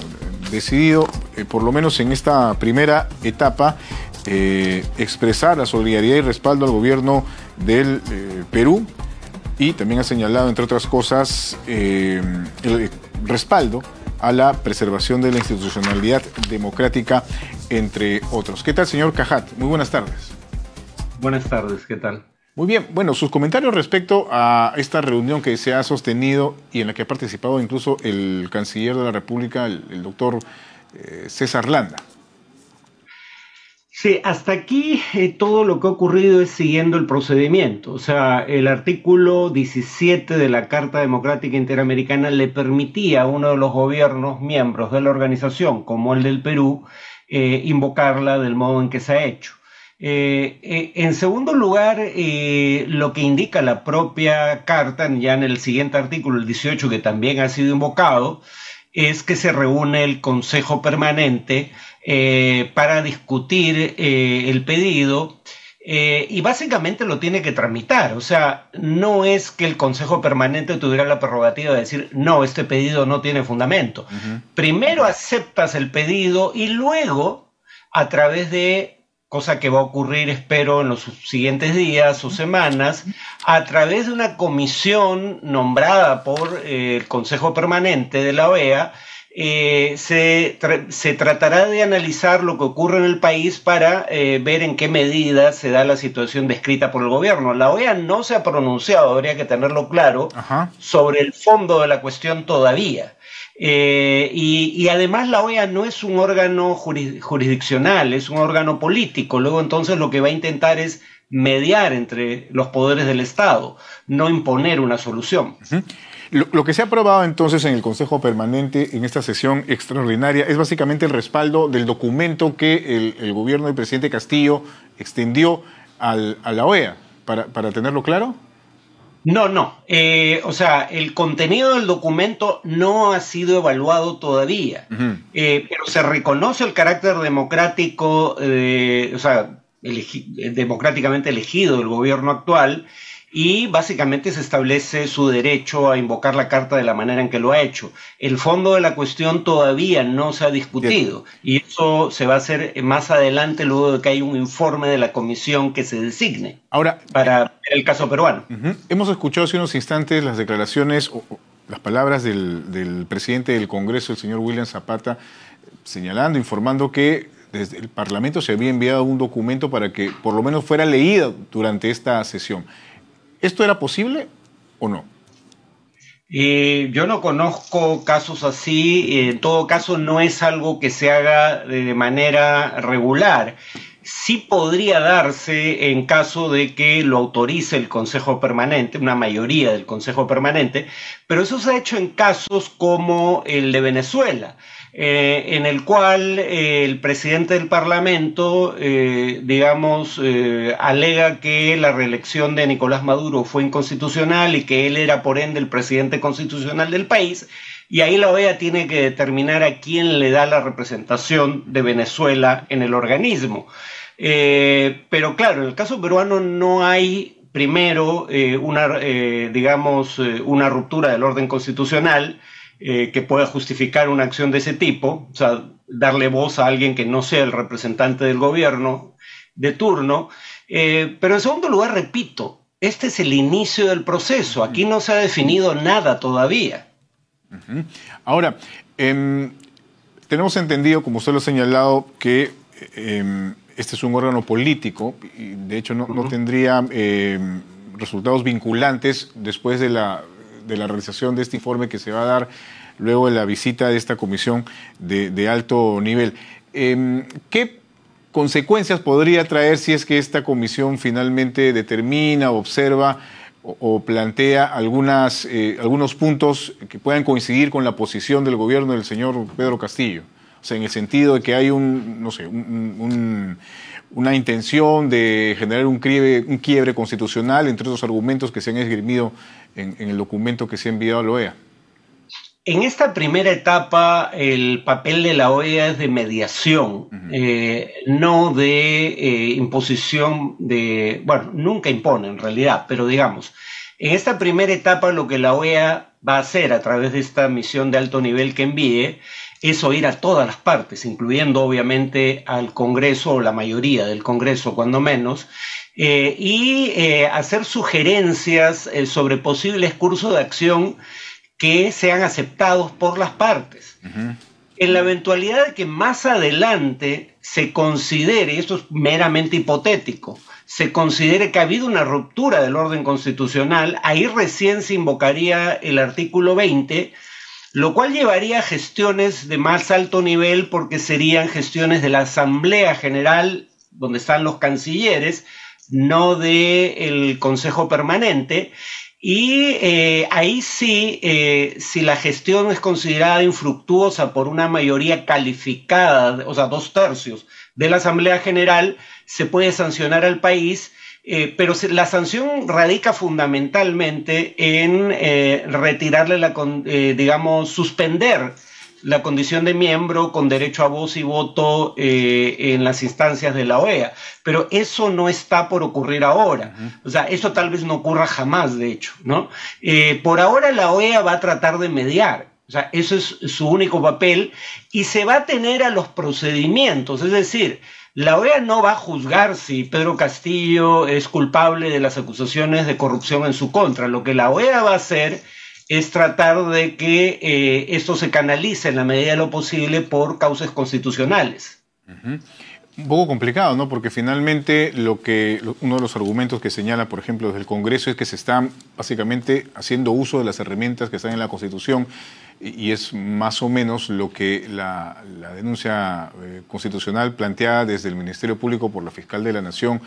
decidido, por lo menos en esta primera etapa, expresar la solidaridad y respaldo al gobierno del Perú, y también ha señalado, entre otras cosas, el respaldo a la preservación de la institucionalidad democrática, entre otros. ¿Qué tal, señor Cajat? Muy buenas tardes. Buenas tardes, ¿qué tal? Muy bien, bueno, sus comentarios respecto a esta reunión que se ha sostenido y en la que ha participado incluso el canciller de la República, el doctor César Landa. Sí, hasta aquí todo lo que ha ocurrido es siguiendo el procedimiento. O sea, el artículo 17 de la Carta Democrática Interamericana le permitía a uno de los gobiernos miembros de la organización, como el del Perú, invocarla del modo en que se ha hecho. En segundo lugar, lo que indica la propia carta, ya en el siguiente artículo, el 18, que también ha sido invocado, es que se reúne el Consejo Permanente para discutir el pedido, y básicamente lo tiene que tramitar. O sea, no es que el Consejo Permanente tuviera la prerrogativa de decir, no, este pedido no tiene fundamento. Primero aceptas el pedido y luego, a través de, cosa que va a ocurrir, espero, en los siguientes días o semanas, a través de una comisión nombrada por el Consejo Permanente de la OEA, se tratará de analizar lo que ocurre en el país para ver en qué medida se da la situación descrita por el gobierno. La OEA no se ha pronunciado, habría que tenerlo claro, sobre el fondo de la cuestión todavía. Y además la OEA no es un órgano jurisdiccional, es un órgano político. Luego entonces lo que va a intentar es mediar entre los poderes del Estado, no imponer una solución. Lo que se ha aprobado entonces en el Consejo Permanente en esta sesión extraordinaria es básicamente el respaldo del documento que el gobierno del presidente Castillo extendió a la OEA. ¿Para tenerlo claro? No. O sea, el contenido del documento no ha sido evaluado todavía, pero se reconoce el carácter democrático, o sea, democráticamente elegido del gobierno actual, y básicamente se establece su derecho a invocar la Carta de la manera en que lo ha hecho. El fondo de la cuestión todavía no se ha discutido y eso se va a hacer más adelante luego de que haya un informe de la comisión que se designe para el caso peruano. Hemos escuchado hace unos instantes las declaraciones las palabras del presidente del Congreso, el señor William Zapata, señalando, informando que desde el Parlamento se había enviado un documento para que por lo menos fuera leído durante esta sesión. ¿Esto era posible o no? Yo no conozco casos así, en todo caso no es algo que se haga de manera regular. Sí podría darse en caso de que lo autorice el Consejo Permanente, una mayoría del Consejo Permanente, pero eso se ha hecho en casos como el de Venezuela, en el cual el presidente del Parlamento, alega que la reelección de Nicolás Maduro fue inconstitucional y que él era por ende el presidente constitucional del país, y ahí la OEA tiene que determinar a quién le da la representación de Venezuela en el organismo. Pero claro, en el caso peruano no hay primero una ruptura del orden constitucional que pueda justificar una acción de ese tipo, o sea, darle voz a alguien que no sea el representante del gobierno de turno. Pero en segundo lugar, repito, este es el inicio del proceso, aquí no se ha definido nada todavía. Ahora, tenemos entendido, como usted lo ha señalado, que este es un órgano político y de hecho no tendría resultados vinculantes después de la realización de este informe que se va a dar luego de la visita de esta comisión de alto nivel. ¿Qué consecuencias podría traer si es que esta comisión finalmente determina, observa o plantea algunos puntos que puedan coincidir con la posición del gobierno del señor Pedro Castillo? O sea, en el sentido de que hay una intención de generar un quiebre constitucional, entre otros argumentos que se han esgrimido en el documento que se ha enviado a la OEA. En esta primera etapa, el papel de la OEA es de mediación, no de imposición de... Bueno, nunca impone en realidad, pero digamos, en esta primera etapa lo que la OEA va a hacer a través de esta misión de alto nivel que envíe es oír a todas las partes, incluyendo obviamente al Congreso o la mayoría del Congreso, cuando menos, y hacer sugerencias sobre posibles cursos de acción que sean aceptados por las partes. En la eventualidad de que más adelante se considere, y esto es meramente hipotético, se considere que ha habido una ruptura del orden constitucional, ahí recién se invocaría el artículo 20, lo cual llevaría a gestiones de más alto nivel porque serían gestiones de la Asamblea General, donde están los cancilleres, no del Consejo Permanente, y ahí sí, si la gestión es considerada infructuosa por una mayoría calificada, o sea, 2/3 de la Asamblea General, se puede sancionar al país. Pero la sanción radica fundamentalmente en retirarle suspender la condición de miembro con derecho a voz y voto en las instancias de la OEA. Pero eso no está por ocurrir ahora. O sea, eso tal vez no ocurra jamás, de hecho, ¿no? Por ahora la OEA va a tratar de mediar. O sea, eso es su único papel y se va a tener a los procedimientos, es decir, la OEA no va a juzgar si Pedro Castillo es culpable de las acusaciones de corrupción en su contra. Lo que la OEA va a hacer es tratar de que esto se canalice en la medida de lo posible por causas constitucionales. Un poco complicado, ¿no? Porque finalmente uno de los argumentos que señala, por ejemplo, desde el Congreso es que se están básicamente haciendo uso de las herramientas que están en la Constitución y es más o menos lo que la denuncia constitucional planteada desde el Ministerio Público por la Fiscal de la Nación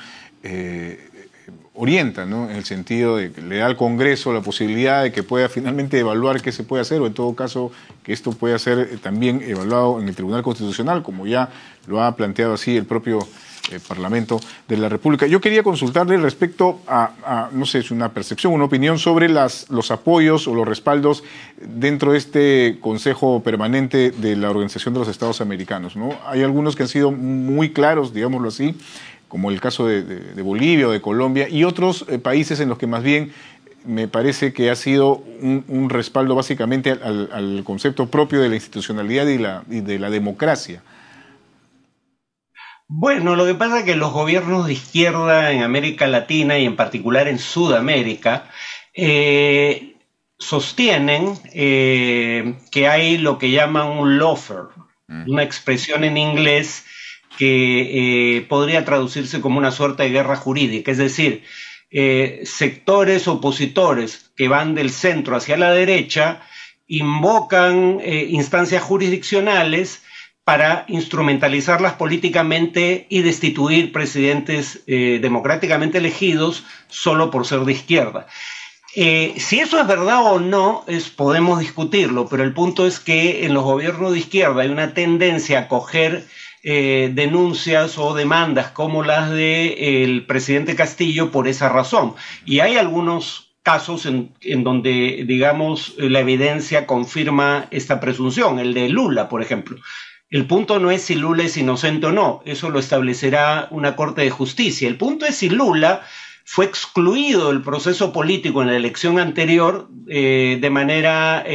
orienta, ¿no? En el sentido de que le da al Congreso la posibilidad de que pueda finalmente evaluar qué se puede hacer o en todo caso que esto pueda ser también evaluado en el Tribunal Constitucional, como ya lo ha planteado así el propio Parlamento de la República. Yo quería consultarle respecto no sé, es una percepción, una opinión sobre los apoyos o los respaldos dentro de este Consejo Permanente de la Organización de los Estados Americanos, ¿no? Hay algunos que han sido muy claros, digámoslo así, como el caso de Bolivia o de Colombia, y otros países en los que más bien me parece que ha sido un respaldo básicamente al concepto propio de la institucionalidad y de la democracia. Bueno, lo que pasa es que los gobiernos de izquierda en América Latina y en particular en Sudamérica sostienen que hay lo que llaman un lawfare, una expresión en inglés que podría traducirse como una suerte de guerra jurídica, es decir, sectores opositores que van del centro hacia la derecha invocan instancias jurisdiccionales para instrumentalizarlas políticamente y destituir presidentes democráticamente elegidos solo por ser de izquierda. Si eso es verdad o no, podemos discutirlo, pero el punto es que en los gobiernos de izquierda hay una tendencia a coger denuncias o demandas como las del presidente Castillo por esa razón. Y hay algunos casos en donde, digamos, la evidencia confirma esta presunción, el de Lula, por ejemplo. El punto no es si Lula es inocente o no, eso lo establecerá una corte de justicia. El punto es si Lula fue excluido del proceso político en la elección anterior de manera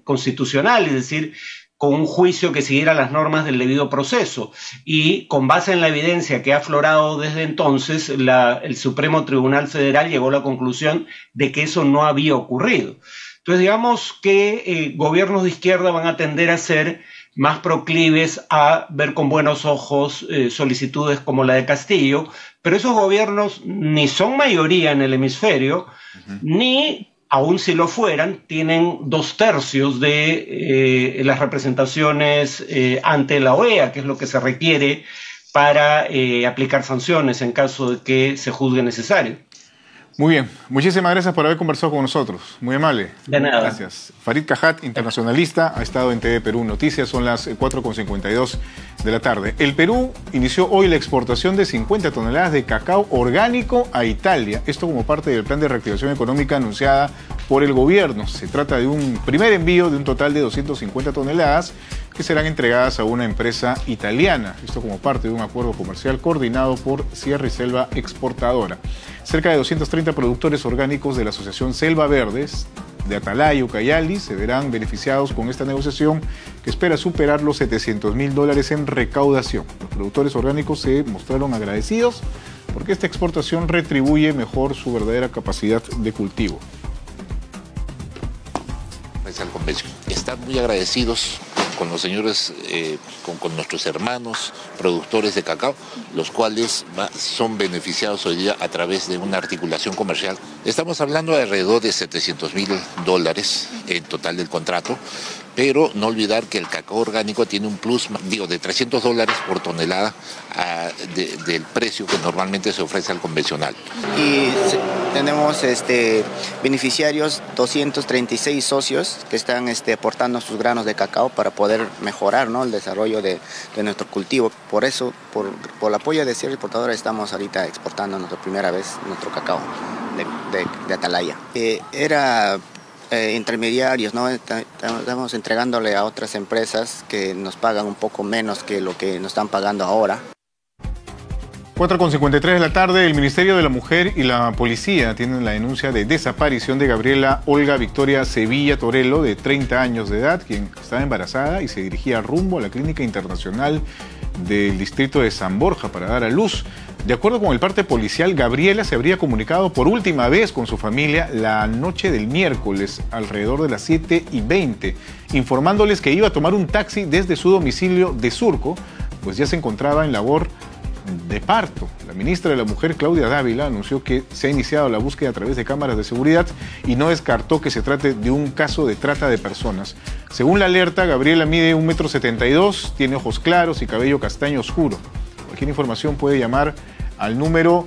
constitucional, es decir, con un juicio que siguiera las normas del debido proceso. Y con base en la evidencia que ha aflorado desde entonces, el Supremo Tribunal Federal llegó a la conclusión de que eso no había ocurrido. Entonces, digamos que gobiernos de izquierda van a tender a ser más proclives a ver con buenos ojos solicitudes como la de Castillo, pero esos gobiernos ni son mayoría en el hemisferio, ni, aun si lo fueran, tienen 2/3 de las representaciones ante la OEA, que es lo que se requiere para aplicar sanciones en caso de que se juzgue necesario. Muy bien, muchísimas gracias por haber conversado con nosotros. Muy amable. De nada. Gracias. Farid Cajat, internacionalista, ha estado en TV Perú Noticias, son las 4:52 de la tarde. El Perú inició hoy la exportación de 50 toneladas de cacao orgánico a Italia. Esto como parte del plan de reactivación económica anunciada por el gobierno. Se trata de un primer envío de un total de 250 toneladas que serán entregadas a una empresa italiana. Esto como parte de un acuerdo comercial coordinado por Sierra y Selva Exportadora. Cerca de 230 productores orgánicos de la Asociación Selva Verdes de Atalaya, Ucayali, se verán beneficiados con esta negociación que espera superar los $700.000 en recaudación. Los productores orgánicos se mostraron agradecidos porque esta exportación retribuye mejor su verdadera capacidad de cultivo. Al convenio. Están muy agradecidos con los señores, con nuestros hermanos productores de cacao, los cuales son beneficiados hoy día a través de una articulación comercial. Estamos hablando de alrededor de $700.000 en total del contrato, pero no olvidar que el cacao orgánico tiene un plus, de $300 por tonelada del precio que normalmente se ofrece al convencional. Y tenemos beneficiarios, 236 socios que están aportando sus granos de cacao para poder mejorar, ¿no?, el desarrollo de nuestro cultivo. Por eso, por el apoyo de Sierra Exportadora, estamos ahorita exportando nuestra primera vez nuestro cacao de Atalaya. Era intermediarios, ¿no? Estamos entregándole a otras empresas que nos pagan un poco menos que lo que nos están pagando ahora. 4:53 de la tarde, el Ministerio de la Mujer y la Policía tienen la denuncia de desaparición de Gabriela Olga Victoria Sevilla Torello, de 30 años de edad, quien estaba embarazada y se dirigía rumbo a la Clínica Internacional del distrito de San Borja para dar a luz. De acuerdo con el parte policial, Gabriela se habría comunicado por última vez con su familia la noche del miércoles, alrededor de las 7:20, informándoles que iba a tomar un taxi desde su domicilio de Surco, pues ya se encontraba en labor de parto. La ministra de la Mujer, Claudia Dávila, anunció que se ha iniciado la búsqueda a través de cámaras de seguridad y no descartó que se trate de un caso de trata de personas. Según la alerta, Gabriela mide 1,72 m, tiene ojos claros y cabello castaño oscuro. Cualquier información puede llamar al número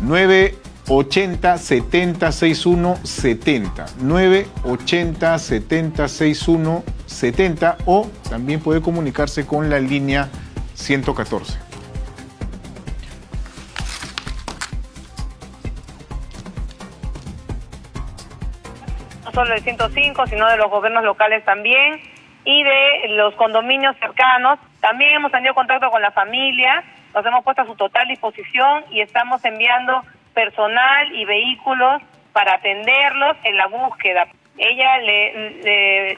980 70 61 70, 980 70 61 70, o también puede comunicarse con la línea 114. No solo del 105, sino de los gobiernos locales también y de los condominios cercanos. También hemos tenido contacto con la familia nos hemos puesto a su total disposición y estamos enviando personal y vehículos para atenderlos en la búsqueda. Ella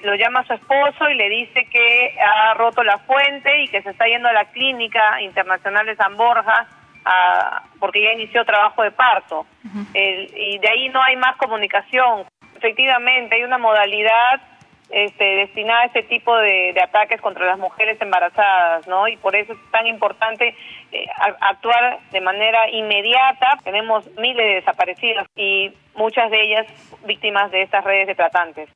lo llama a su esposo y le dice que ha roto la fuente y que se está yendo a la Clínica Internacional de San Borja porque ya inició trabajo de parto. Y de ahí no hay más comunicación. Efectivamente, hay una modalidad destinada a este tipo de ataques contra las mujeres embarazadas, ¿no? Y por eso es tan importante actuar de manera inmediata. Tenemos miles de desaparecidas y muchas de ellas víctimas de estas redes de tratantes.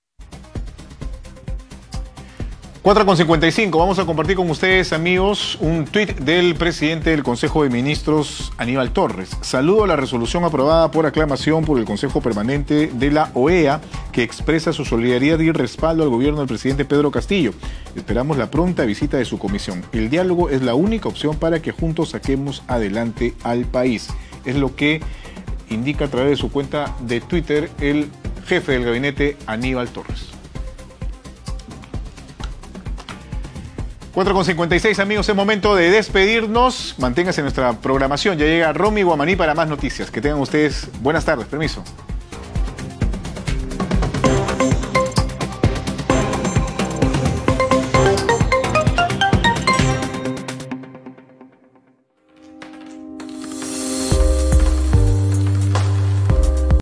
4:55, vamos a compartir con ustedes, amigos, un tuit del presidente del Consejo de Ministros, Aníbal Torres. Saludo la resolución aprobada por aclamación por el Consejo Permanente de la OEA, que expresa su solidaridad y respaldo al gobierno del presidente Pedro Castillo. Esperamos la pronta visita de su comisión. El diálogo es la única opción para que juntos saquemos adelante al país. Es lo que indica a través de su cuenta de Twitter el jefe del gabinete, Aníbal Torres. 4:56, amigos, es momento de despedirnos. Manténganse en nuestra programación. Ya llega Romy Guamaní para más noticias. Que tengan ustedes buenas tardes. Permiso.